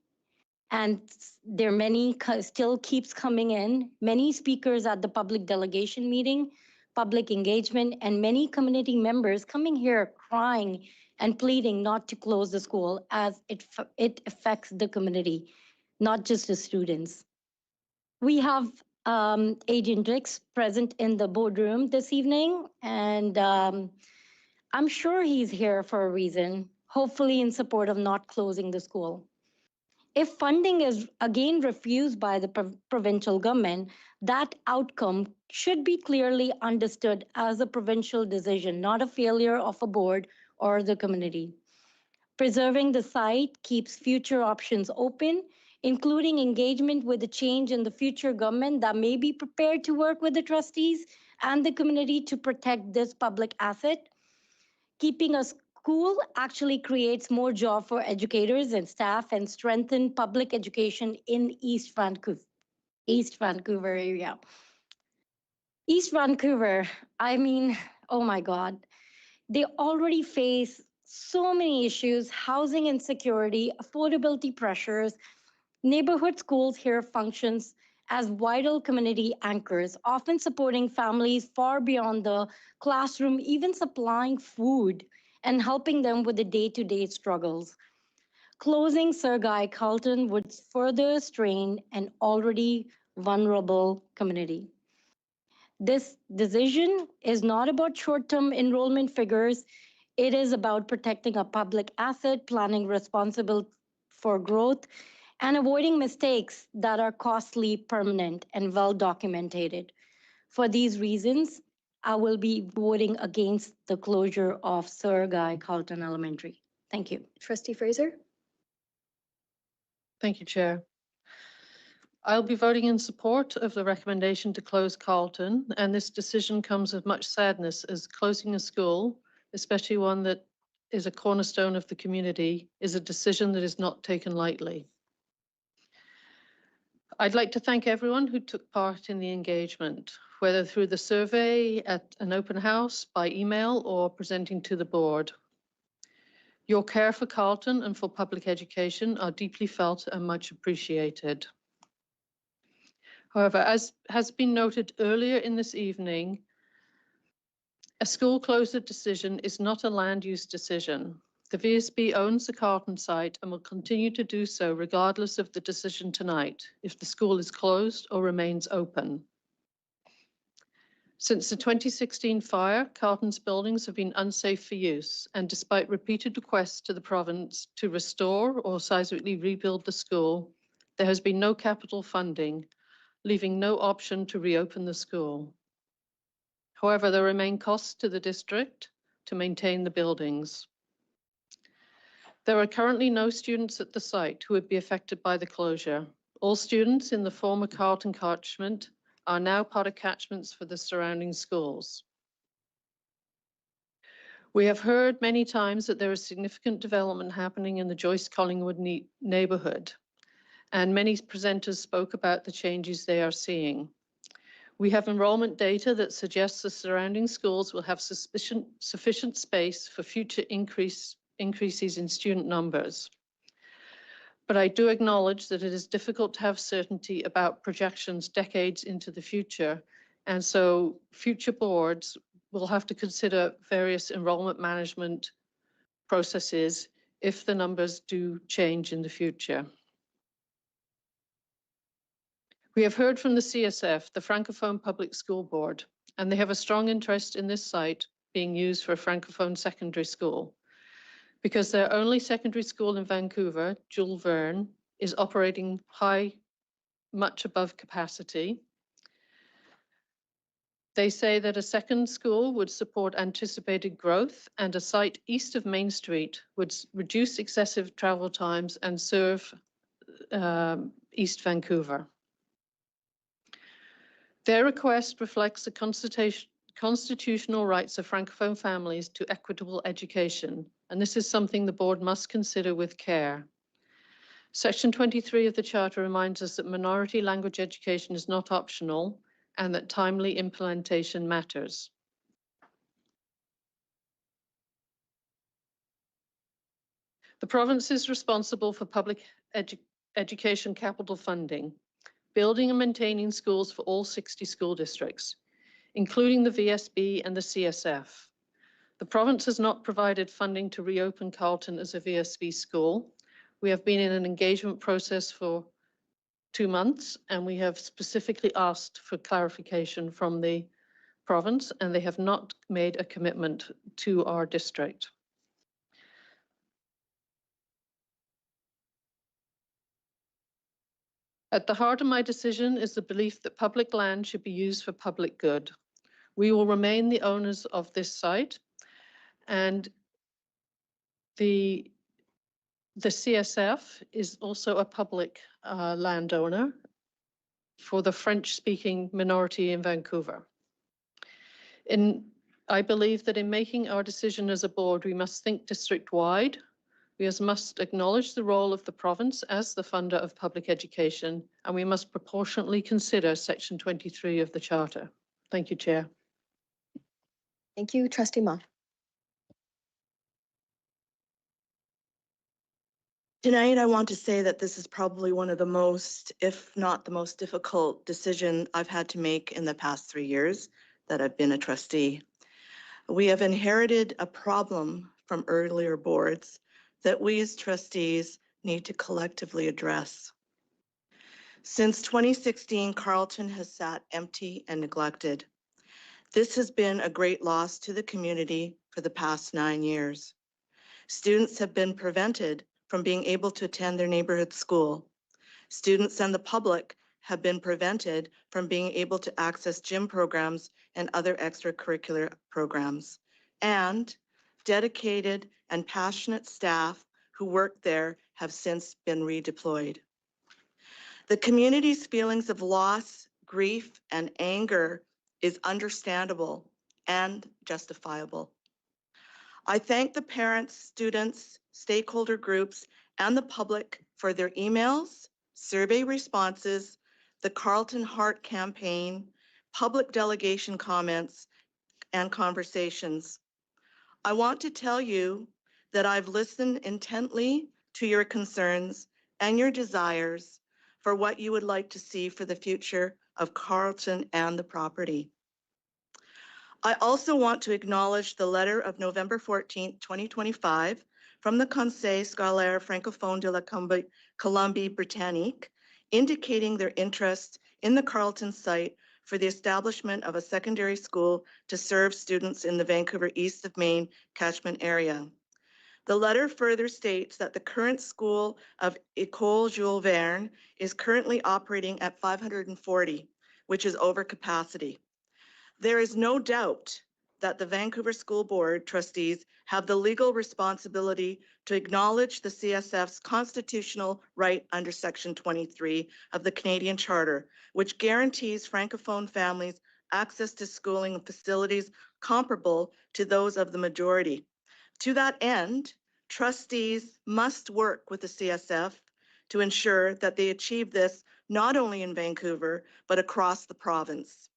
and there are many still keeps coming in. Many speakers at the public delegation meeting, public engagement, and many community members coming here crying and pleading not to close the school as it affects the community, not just the students. We have Agent Dix present in the boardroom this evening, and I'm sure he's here for a reason, hopefully in support of not closing the school. If funding is again refused by the provincial government, that outcome should be clearly understood as a provincial decision, not a failure of a board or the community. Preserving the site keeps future options open, including engagement with the change in the future government that may be prepared to work with the trustees and the community to protect this public asset. Keeping a school actually creates more job for educators and staff and strengthen public education in East Vancouver area. East Vancouver, I mean, oh my God, they already face so many issues: housing insecurity, affordability pressures. Neighborhood schools here functions as vital community anchors, often supporting families far beyond the classroom, even supplying food and helping them with the day-to-day struggles. Closing Sir Guy Carleton would further strain an already vulnerable community. This decision is not about short-term enrollment figures. It is about protecting a public asset, planning responsible for growth, and avoiding mistakes that are costly, permanent, and well documented. For these reasons, I will be voting against the closure of Sir Guy Carleton Elementary. Thank you. Trustee Fraser? Thank you, Chair. I'll be voting in support of the recommendation to close Carleton, and this decision comes with much sadness, as closing a school, especially one that is a cornerstone of the community, is a decision that is not taken lightly. I'd like to thank everyone who took part in the engagement, whether through the survey, at an open house, by email, or presenting to the board. Your care for Carleton and for public education are deeply felt and much appreciated. However, as has been noted earlier in this evening, a school closure decision is not a land use decision. The VSB owns the Carleton site and will continue to do so regardless of the decision tonight, if the school is closed or remains open. Since the 2016 fire, Carleton's buildings have been unsafe for use, and despite repeated requests to the province to restore or seismically rebuild the school, there has been no capital funding, leaving no option to reopen the school. However, there remain costs to the district to maintain the buildings. There are currently no students at the site who would be affected by the closure. All students in the former Carleton catchment are now part of catchments for the surrounding schools. We have heard many times that there is significant development happening in the Joyce-Collingwood neighborhood, and many presenters spoke about the changes they are seeing. We have enrollment data that suggests the surrounding schools will have sufficient space for future increases in student numbers. But I do acknowledge that it is difficult to have certainty about projections decades into the future, and so future boards will have to consider various enrollment management processes if the numbers do change in the future. We have heard from the CSF, the Francophone Public School Board, and they have a strong interest in this site being used for a Francophone secondary school, because their only secondary school in Vancouver, Jules Verne, is operating much above capacity. They say that a second school would support anticipated growth, and a site east of Main Street would reduce excessive travel times and serve East Vancouver. Their request reflects the constitutional rights of Francophone families to equitable education, and this is something the board must consider with care. Section 23 of the Charter reminds us that minority language education is not optional and that timely implementation matters. The province is responsible for public education capital funding, building and maintaining schools for all 60 school districts, including the VSB and the CSF. The province has not provided funding to reopen Carleton as a VSB school. We have been in an engagement process for 2 months, and we have specifically asked for clarification from the province, and they have not made a commitment to our district. At the heart of my decision is the belief that public land should be used for public good. We will remain the owners of this site, and the CSF is also a public landowner for the French-speaking minority in Vancouver. I believe that in making our decision as a board, we must think district-wide. We must acknowledge the role of the province as the funder of public education, and we must proportionately consider Section 23 of the Charter. Thank you, Chair. Thank you, Trustee Ma. Tonight, I want to say that this is probably one of the most, if not the most difficult decision I've had to make in the past 3 years that I've been a trustee. We have inherited a problem from earlier boards that we as trustees need to collectively address. Since 2016, Carleton has sat empty and neglected. This has been a great loss to the community for the past 9 years. Students have been prevented from being able to attend their neighborhood school. Students and the public have been prevented from being able to access gym programs and other extracurricular programs. And dedicated and passionate staff who work there have since been redeployed. The community's feelings of loss, grief, and anger is understandable and justifiable. I thank the parents, students, stakeholder groups, and the public for their emails, survey responses, the Carleton Heart campaign, public delegation comments, and conversations. I want to tell you that I've listened intently to your concerns and your desires for what you would like to see for the future of Carleton and the property. I also want to acknowledge the letter of November 14, 2025 from the Conseil Scolaire Francophone de la Colombie-Britannique, indicating their interest in the Carleton site for the establishment of a secondary school to serve students in the Vancouver East of Main catchment area. The letter further states that the current school of École Jules Verne is currently operating at 540, which is over capacity. There is no doubt that the Vancouver School Board trustees have the legal responsibility to acknowledge the CSF's constitutional right under Section 23 of the Canadian Charter, which guarantees Francophone families access to schooling and facilities comparable to those of the majority. To that end, trustees must work with the CSF to ensure that they achieve this not only in Vancouver, but across the province.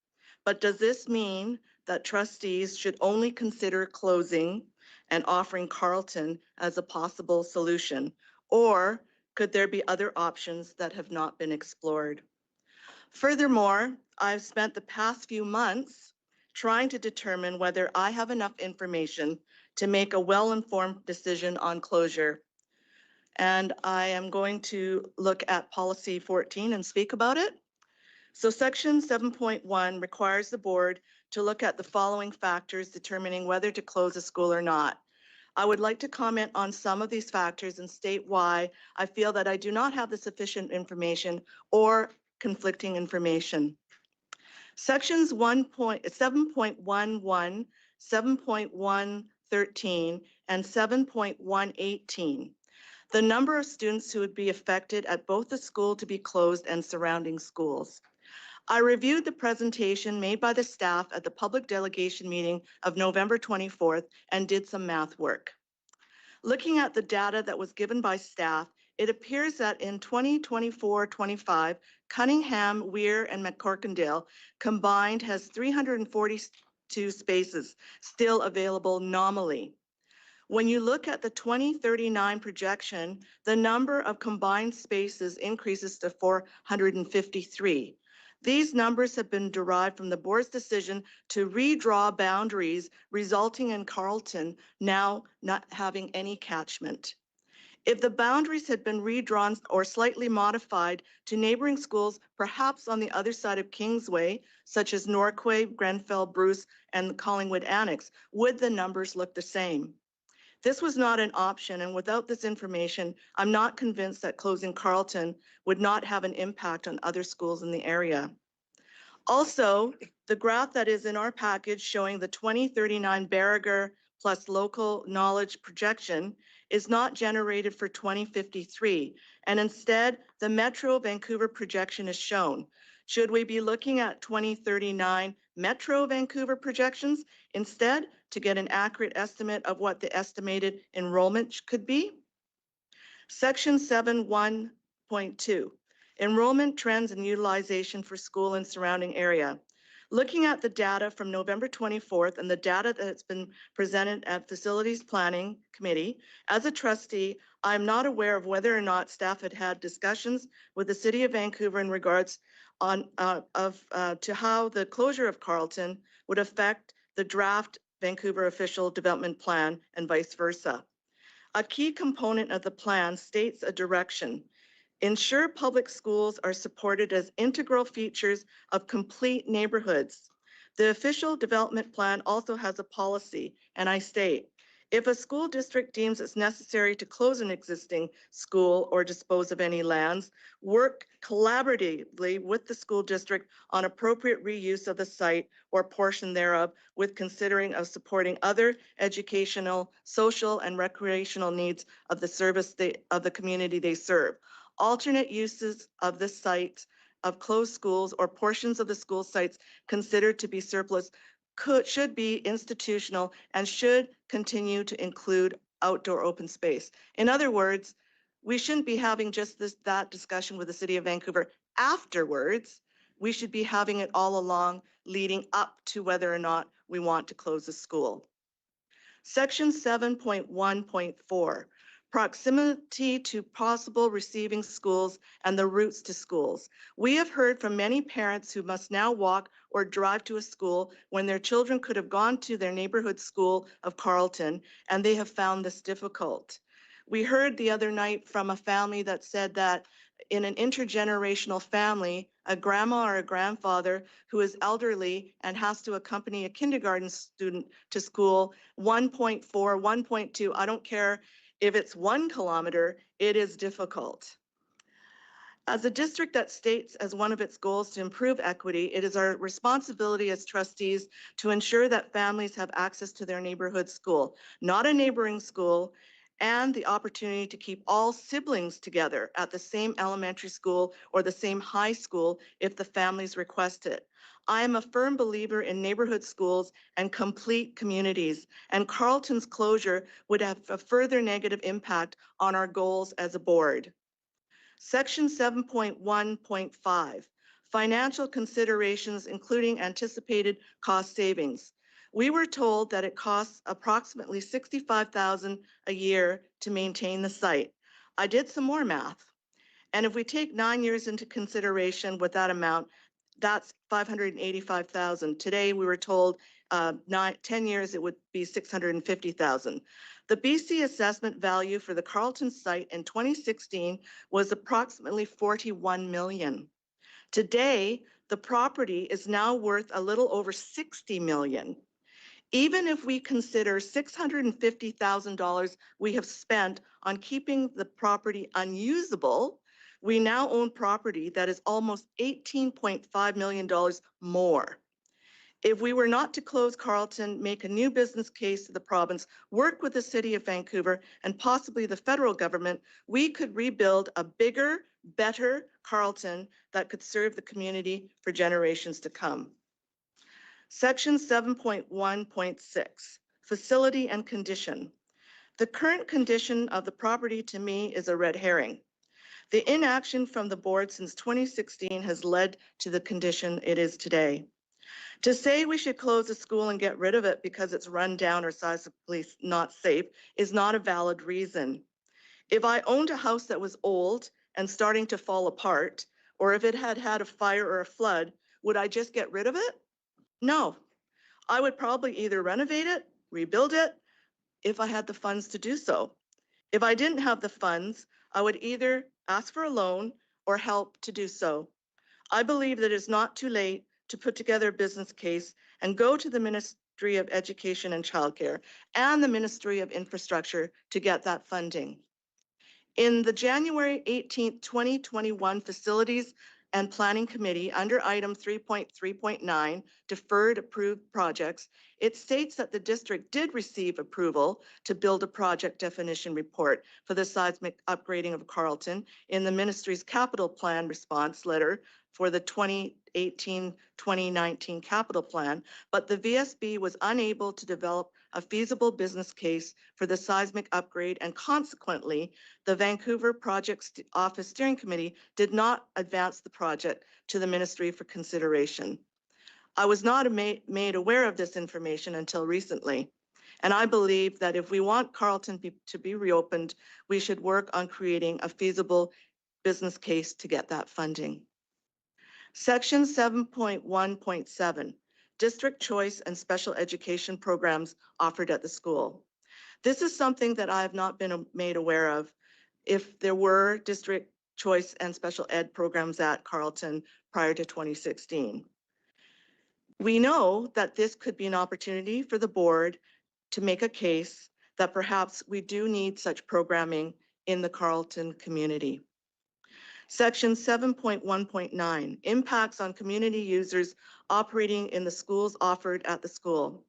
But does this mean that trustees should only consider closing and offering Carleton as a possible solution? Or could there be other options that have not been explored? Furthermore, I've spent the past few months trying to determine whether I have enough information to make a well-informed decision on closure. And I am going to look at policy 14 and speak about it. So section 7.1 requires the board to look at the following factors determining whether to close a school or not. I would like to comment on some of these factors and state why I feel that I do not have the sufficient information or conflicting information. Sections 7.11, 7.113, and 7.118. The number of students who would be affected at both the school to be closed and surrounding schools. I reviewed the presentation made by the staff at the public delegation meeting of November 24th and did some math work. Looking at the data that was given by staff, it appears that in 2024-25, Cunningham, Weir, and McCorkindale combined has 342 spaces still available nominally. When you look at the 2039 projection, the number of combined spaces increases to 453. These numbers have been derived from the board's decision to redraw boundaries, resulting in Carleton now not having any catchment. If the boundaries had been redrawn or slightly modified to neighboring schools, perhaps on the other side of Kingsway, such as Norquay, Grenfell, Bruce, and the Collingwood Annex, would the numbers look the same? This was not an option, and without this information, I'm not convinced that closing Carleton would not have an impact on other schools in the area. Also, the graph that is in our package showing the 2039 Barriger plus local knowledge projection is not generated for 2053, and instead, the Metro Vancouver projection is shown. Should we be looking at 2039 Metro Vancouver projections instead to get an accurate estimate of what the estimated enrollment could be? Section 7.1.2, enrollment trends and utilization for school and surrounding area. Looking at the data from November 24th and the data that's been presented at Facilities Planning Committee, as a trustee, I'm not aware of whether or not staff had had discussions with the City of Vancouver in regards to how the closure of Carleton would affect the draft Vancouver official development plan and vice versa. A key component of the plan states a direction: ensure public schools are supported as integral features of complete neighborhoods. The official development plan also has a policy, and I state, if a school district deems it's necessary to close an existing school or dispose of any lands, work collaboratively with the school district on appropriate reuse of the site or portion thereof, with considering of supporting other educational, social, and recreational needs of the service of the community they serve. Alternate uses of the site of closed schools or portions of the school sites considered to be surplus should be institutional and should continue to include outdoor open space. In other words, we shouldn't be having just that discussion with the City of Vancouver afterwards. We should be having it all along leading up to whether or not we want to close a school. Section 7.1.4, proximity to possible receiving schools and the routes to schools. We have heard from many parents who must now walk or drive to a school when their children could have gone to their neighborhood school of Carleton, and they have found this difficult. We heard the other night from a family that said that in an intergenerational family, a grandma or a grandfather who is elderly and has to accompany a kindergarten student to school, 1.4, 1.2, I don't care if it's 1 kilometer, it is difficult. As a district that states as one of its goals to improve equity, it is our responsibility as trustees to ensure that families have access to their neighborhood school, not a neighboring school, and the opportunity to keep all siblings together at the same elementary school or the same high school if the families request it. I am a firm believer in neighborhood schools and complete communities, and Carleton's closure would have a further negative impact on our goals as a board. Section 7.1.5, financial considerations including anticipated cost savings. We were told that it costs approximately $65,000 a year to maintain the site. I did some more math, and if we take 9 years into consideration with that amount, that's $585,000. Today, we were told 10 years, it would be $650,000. The BC assessment value for the Carleton site in 2016 was approximately $41 million. Today, the property is now worth a little over $60 million. Even if we consider $650,000 we have spent on keeping the property unusable, we now own property that is almost $18.5 million more. If we were not to close Carleton, make a new business case to the province, work with the city of Vancouver and possibly the federal government, we could rebuild a bigger, better Carleton that could serve the community for generations to come. Section 7.1.6, facility and condition. The current condition of the property to me is a red herring. The inaction from the board since 2016 has led to the condition it is today. To say we should close the school and get rid of it because it's run down or seismically not safe is not a valid reason. If I owned a house that was old and starting to fall apart, or if it had had a fire or a flood, would I just get rid of it? No. I would probably either renovate it, rebuild it, if I had the funds to do so. If I didn't have the funds, I would either ask for a loan or help to do so. I believe that it's not too late to put together a business case and go to the Ministry of Education and Childcare and the Ministry of Infrastructure to get that funding. In the January 18th, 2021 Facilities and Planning Committee, under item 3.3.9, deferred approved projects, it states that the district did receive approval to build a project definition report for the seismic upgrading of Carleton in the ministry's capital plan response letter for the 2018-2019 capital plan, but the VSB was unable to develop a feasible business case for the seismic upgrade, and consequently, the Vancouver Project Office Steering Committee did not advance the project to the ministry for consideration. I was not made aware of this information until recently, and I believe that if we want Carleton to be reopened, we should work on creating a feasible business case to get that funding. Section 7.1.7, district choice and special education programs offered at the school. This is something that I have not been made aware of. If there were district choice and special ed programs at Carleton prior to 2016. We know that this could be an opportunity for the board to make a case that perhaps we do need such programming in the Carleton community. Section 7.1.9, impacts on community users operating in the schools offered at the school.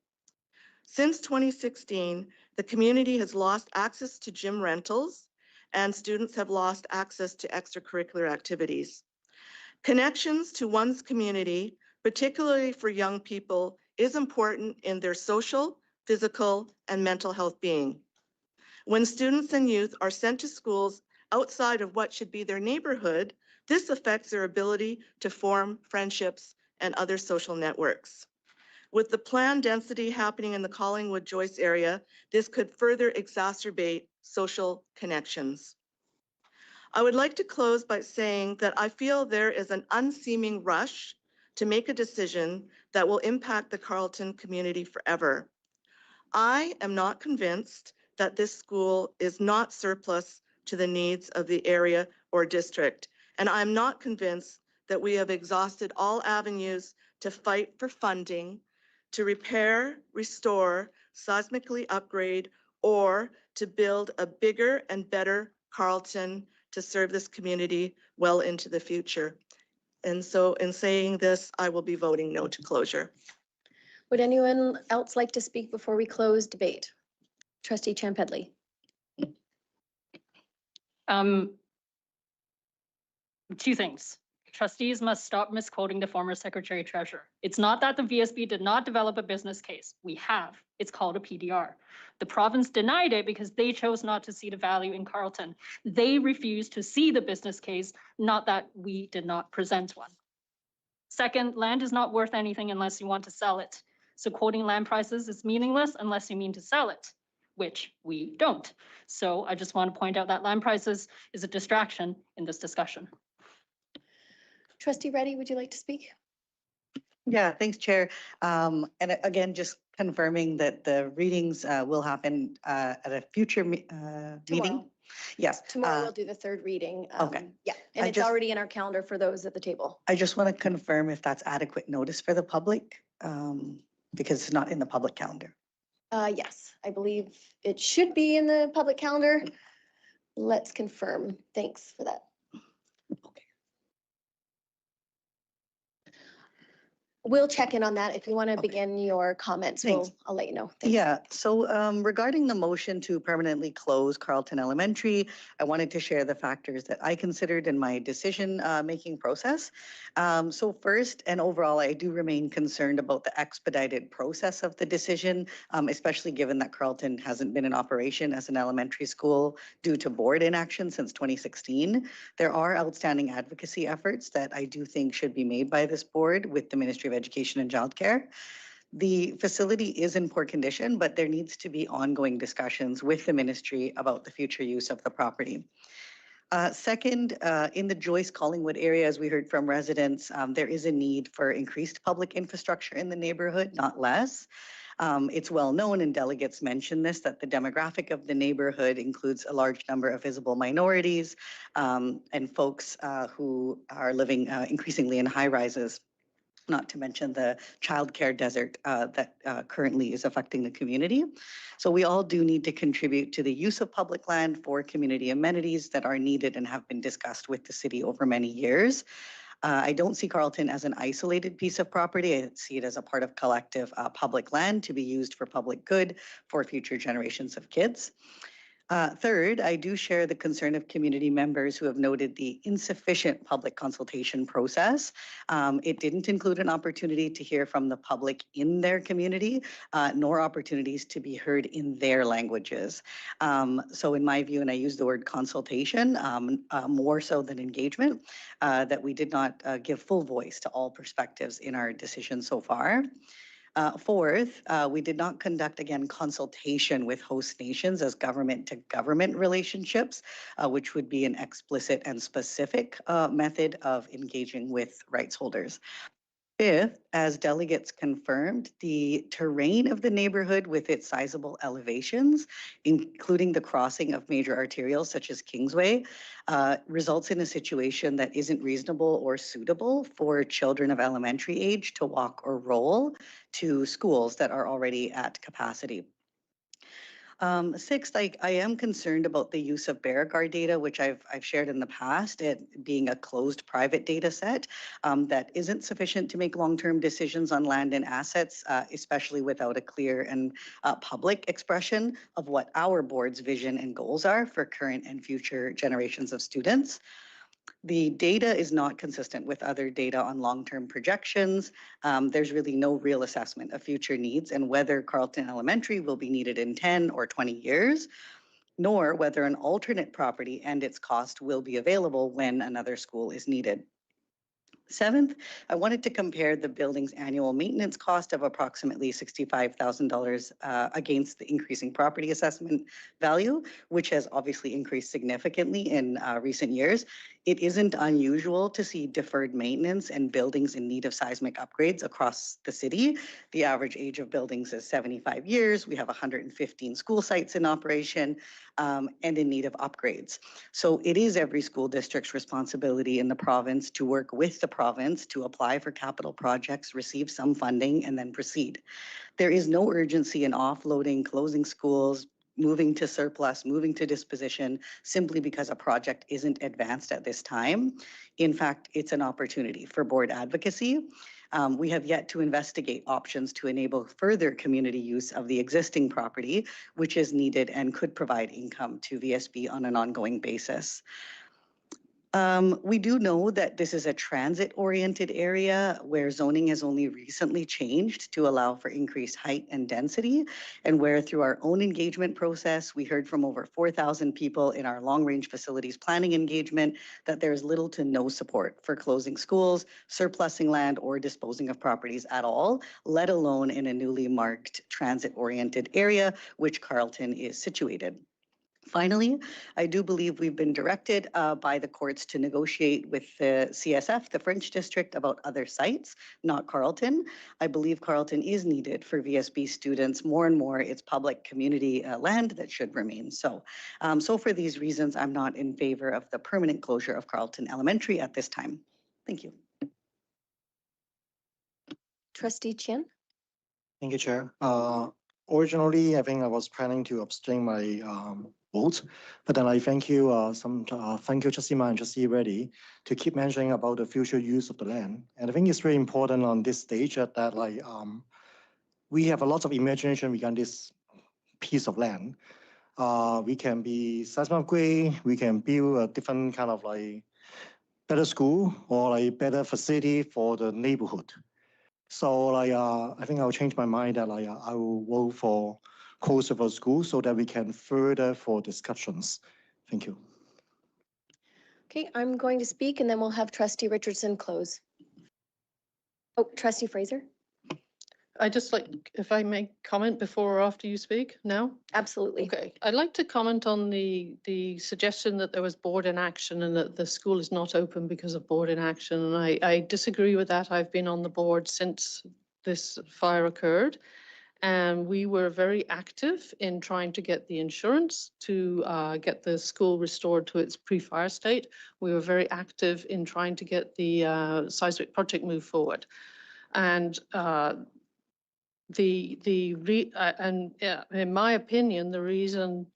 Since 2016, the community has lost access to gym rentals and students have lost access to extracurricular activities. Connections to one's community, particularly for young people, is important in their social, physical, and mental health being. When students and youth are sent to schools outside of what should be their neighborhood, this affects their ability to form friendships and other social networks. With the planned density happening in the Collingwood-Joyce area, this could further exacerbate social connections. I would like to close by saying that I feel there is an unseeming rush to make a decision that will impact the Carleton community forever. I am not convinced that this school is not surplus to the needs of the area or district, and I'm not convinced that we have exhausted all avenues to fight for funding, to repair, restore, seismically upgrade, or to build a bigger and better Carleton to serve this community well into the future. And so in saying this, I will be voting no to closure. Would anyone else like to speak before we close debate? Trustee Champedley. Two things. Trustees must stop misquoting the former Secretary Treasurer. It's not that the VSB did not develop a business case. We have. It's called a PDR. The province denied it because they chose not to see the value in Carleton. They refused to see the business case, not that we did not present one. Second, land is not worth anything unless you want to sell it. So quoting land prices is meaningless unless you mean to sell it, which we don't. So I just want to point out that land prices is a distraction in this discussion. Trustee Reddy, would you like to speak? Yeah, thanks, Chair. Again, just confirming that the readings will happen at a future meeting. Tomorrow. Yes. Tomorrow we'll do the third reading. Okay. Yeah, and I it's just- already in our calendar for those at the table. I just want to confirm if that's adequate notice for the public, because it's not in the public calendar. Yes, I believe it should be in the public calendar. Let's confirm. Thanks for that. We'll check in on that. If you want to Okay. begin your comments, Thanks. I'll let you know. Thanks. Yeah, so regarding the motion to permanently close Carleton Elementary, I wanted to share the factors that I considered in my decision making process. So first and overall, I do remain concerned about the expedited process of the decision, especially given that Carleton hasn't been in operation as an elementary school due to board inaction since 2016. There are outstanding advocacy efforts that I do think should be made by this board with the Ministry of Education and Childcare. The facility is in poor condition, but there needs to be ongoing discussions with the ministry about the future use of the property. Second, in the Joyce Collingwood area, as we heard from residents, there is a need for increased public infrastructure in the neighborhood, not less. It's well known, and delegates mentioned this, that the demographic of the neighborhood includes a large number of visible minorities and folks who are living increasingly in high rises, not to mention the childcare desert that currently is affecting the community. So we all do need to contribute to the use of public land for community amenities that are needed and have been discussed with the city over many years. I don't see Carleton as an isolated piece of property. I see it as a part of collective public land to be used for public good for future generations of kids. Third, I do share the concern of community members who have noted the insufficient public consultation process. It didn't include an opportunity to hear from the public in their community, nor opportunities to be heard in their languages. So in my view, and I use the word consultation more so than engagement, that we did not give full voice to all perspectives in our decision so far. Fourth, we did not conduct, again, consultation with host nations as government to government relationships, which would be an explicit and specific method of engaging with rights holders. Fifth, as delegates confirmed, the terrain of the neighborhood with its sizable elevations, including the crossing of major arterials such as Kingsway, results in a situation that isn't reasonable or suitable for children of elementary age to walk or roll to schools that are already at capacity. Sixth, I am concerned about the use of Beauregard data, which I've shared in the past, it being a closed private data set that isn't sufficient to make long-term decisions on land and assets, especially without a clear and public expression of what our board's vision and goals are for current and future generations of students. The data is not consistent with other data on long-term projections. There's really no real assessment of future needs and whether Carleton Elementary will be needed in 10 or 20 years, nor whether an alternate property and its cost will be available when another school is needed. Seventh, I wanted to compare the building's annual maintenance cost of approximately $65,000 against the increasing property assessment value, which has obviously increased significantly in recent years. It isn't unusual to see deferred maintenance and buildings in need of seismic upgrades across the city. The average age of buildings is 75 years. We have 115 school sites in operation and in need of upgrades. So it is every school district's responsibility in the province to work with the province to apply for capital projects, receive some funding, and then proceed. There is no urgency in offloading, closing schools, moving to surplus, moving to disposition, simply because a project isn't advanced at this time. In fact, it's an opportunity for board advocacy. We have yet to investigate options to enable further community use of the existing property, which is needed and could provide income to VSB on an ongoing basis. We do know that this is a transit-oriented area where zoning has only recently changed to allow for increased height and density, and where through our own engagement process, we heard from over 4,000 people in our long-range facilities planning engagement that there is little to no support for closing schools, surplusing land, or disposing of properties at all, let alone in a newly marked transit-oriented area, which Carleton is situated. Finally, I do believe we've been directed by the courts to negotiate with the CSF, the French district, about other sites, not Carleton. I believe Carleton is needed for VSB students more and more. It's public community land that should remain. So for these reasons, I'm not in favor of the permanent closure of Carleton Elementary at this time. Thank you. Trustee Chin? Thank you, Chair. originally, I think I was planning to abstain my vote, but then I thank you, thank you, Trustee Ma and Trustee Reddy, to keep mentioning about the future use of the land. And I think it's very important on this stage that like we have a lot of imagination regarding this piece of land. We can be seismic upgrade, we can build a different kind of like better school or like better facility for the neighborhood. So like I think I'll change my mind that like I will vote for closer for school so that we can further for discussions. Thank you. Okay, I'm going to speak and then we'll have Trustee Richardson close. Oh, Trustee Fraser? I just like, if I may comment before or after you speak now? Absolutely. Okay, I'd like to comment on the suggestion that there was board inaction and that the school is not open because of board inaction. And I disagree with that. I've been on the board since this fire occurred. And we were very active in trying to get the insurance to get the school restored to its pre-fire state. We were very active in trying to get the seismic project moved forward. And in my opinion, the reason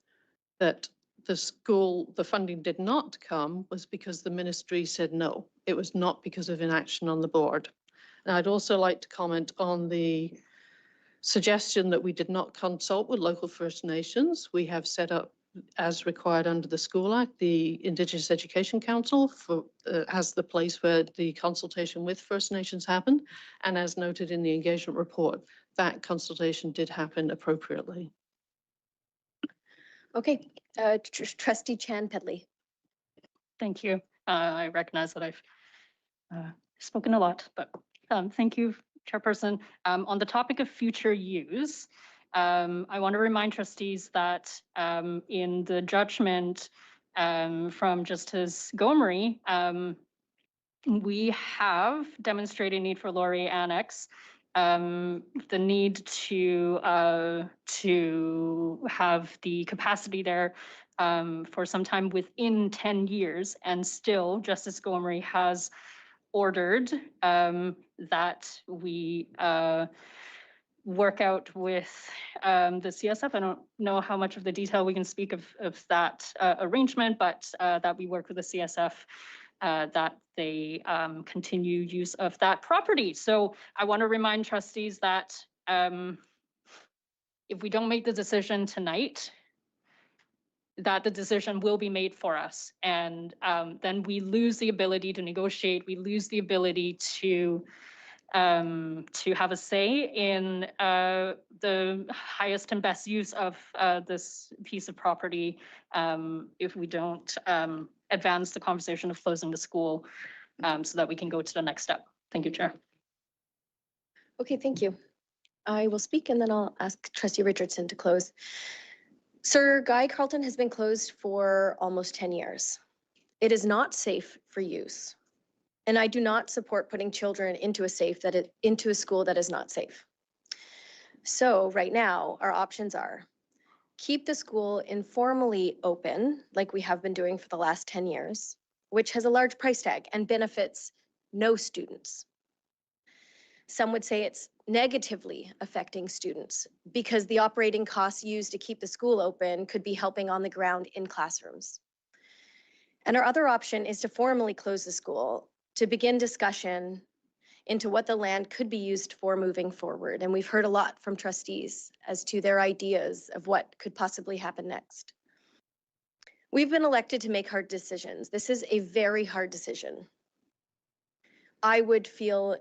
that the funding did not come was because the ministry said no. It was not because of inaction on the board. And I'd also like to comment on the suggestion that we did not consult with local First Nations. We have set up, as required under the School Act, the Indigenous Education Council for as the place where the consultation with First Nations happened. And as noted in the engagement report, that consultation did happen appropriately. Okay, Trustee Chan Pedley. Thank you. I recognize that I've spoken a lot, but thank you, Chairperson. On the topic of future use, I want to remind trustees that in the judgment from Justice Gomery, we have demonstrated need for Laurier Annex, the need to have the capacity there for some time within 10 years, and still Justice Gomery has ordered that we work out with the CSF. I don't know how much of the detail we can speak of that arrangement, but that we work with the CSF that they continue use of that property. So I want to remind trustees that if we don't make the decision tonight, that the decision will be made for us. And then we lose the ability to negotiate. We lose the ability to have a say in the highest and best use of this piece of property if we don't advance the conversation of closing the school so that we can go to the next step. Thank you, Chair. Okay, thank you. I will speak and then I'll ask Trustee Richardson to close. Sir Guy Carleton has been closed for almost 10 years. It is not safe for use. And I do not support putting children into a school that is not safe. So right now, our options are keep the school informally open, like we have been doing for the last 10 years, which has a large price tag and benefits no students. Some would say it's negatively affecting students because the operating costs used to keep the school open could be helping on the ground in classrooms. And our other option is to formally close the school to begin discussion into what the land could be used for moving forward. And we've heard a lot from trustees as to their ideas of what could possibly happen next. We've been elected to make hard decisions. This is a very hard decision. I would feel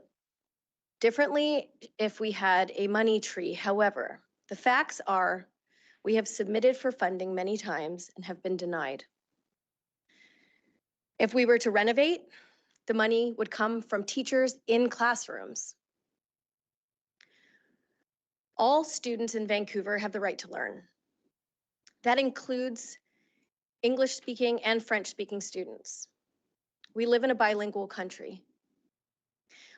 differently if we had a money tree. However, the facts are we have submitted for funding many times and have been denied. If we were to renovate, the money would come from teachers in classrooms. All students in Vancouver have the right to learn. That includes English-speaking and French-speaking students. We live in a bilingual country.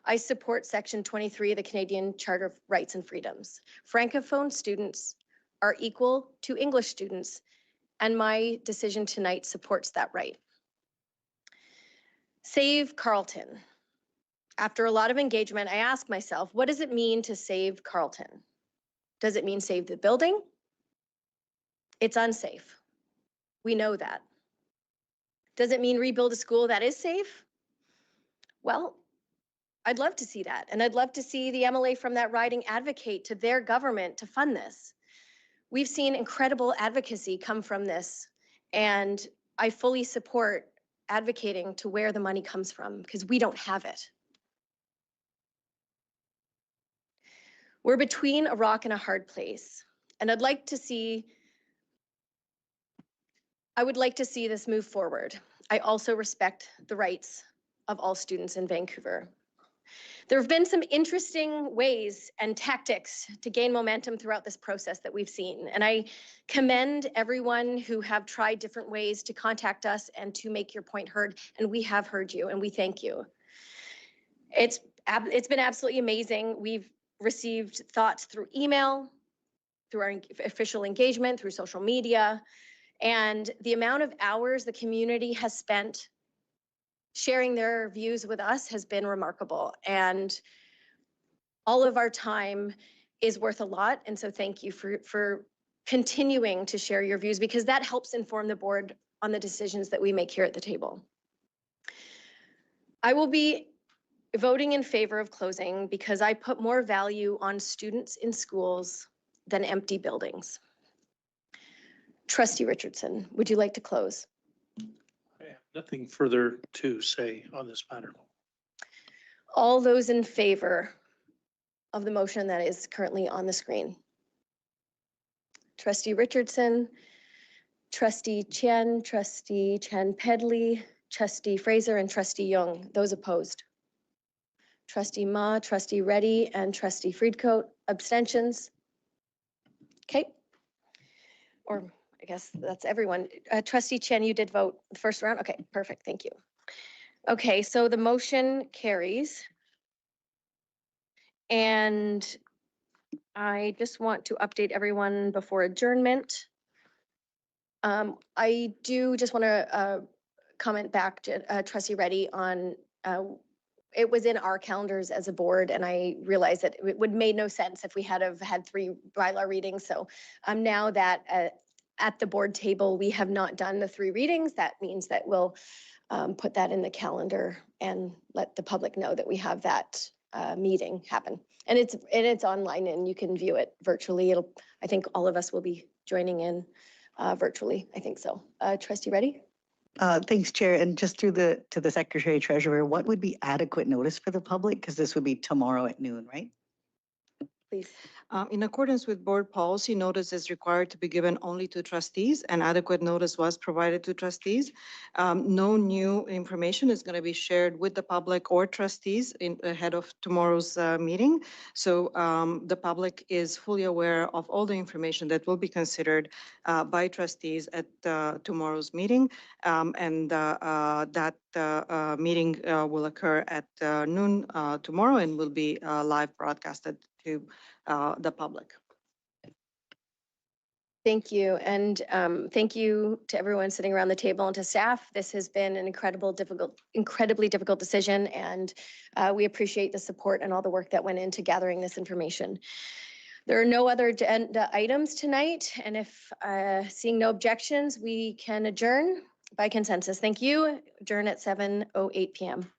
I support Section 23 of the Canadian Charter of Rights and Freedoms. Francophone students are equal to English students, and my decision tonight supports that right. Save Carleton. After a lot of engagement, I asked myself, what does it mean to save Carleton? Does it mean save the building? It's unsafe. We know that. Does it mean rebuild a school that is safe? Well, I'd love to see that. And I'd love to see the MLA from that riding advocate to their government to fund this. We've seen incredible advocacy come from this. And I fully support advocating to where the money comes from because we don't have it. We're between a rock and a hard place. And I would like to see this move forward. I also respect the rights of all students in Vancouver. There have been some interesting ways and tactics to gain momentum throughout this process that we've seen. And I commend everyone who have tried different ways to contact us and to make your point heard. And we have heard you and we thank you. It's been absolutely amazing. We've received thoughts through email, through our official engagement, through social media, and the amount of hours the community has spent sharing their views with us has been remarkable. And all of our time is worth a lot. And so thank you for continuing to share your views because that helps inform the board on the decisions that we make here at the table. I will be voting in favor of closing because I put more value on students in schools than empty buildings. Trustee Richardson, would you like to close? I have nothing further to say on this matter. All those in favor of the motion that is currently on the screen? Trustee Richardson, Trustee Chen Pedley, Trustee Fraser, and Trustee Young. Those opposed? Trustee Ma, Trustee Reddy, and Trustee Friedcoat. Abstentions? Okay. Or I guess that's everyone. Trustee Chen, you did vote the first round? Okay, perfect, thank you. Okay, so the motion carries. And I just want to update everyone before adjournment. I do just want to comment back to Trustee Reddy on it was in our calendars as a board, and I realized that it would made no sense if we had had 3 bylaw readings. So now that at the board table we have not done the 3 readings, that means that we'll put that in the calendar and let the public know that we have that meeting happen. And it's online and you can view it virtually. I think all of us will be joining in virtually. I think so. Trustee Reddy? Thanks, Chair. And just to the Secretary Treasurer, what would be adequate notice for the public? Because this would be tomorrow at noon, right? Please. In accordance with board policy, notice is required to be given only to trustees, and adequate notice was provided to trustees. No new information is going to be shared with the public or trustees ahead of tomorrow's meeting. So the public is fully aware of all the information that will be considered by trustees at tomorrow's meeting. That meeting will occur at noon tomorrow and will be live broadcasted to the public. Thank you. And thank you to everyone sitting around the table and to staff. This has been an incredibly difficult decision. And we appreciate the support and all the work that went into gathering this information. There are no other agenda items tonight. And if seeing no objections, we can adjourn by consensus. Thank you. Adjourn at 7:08 p.m.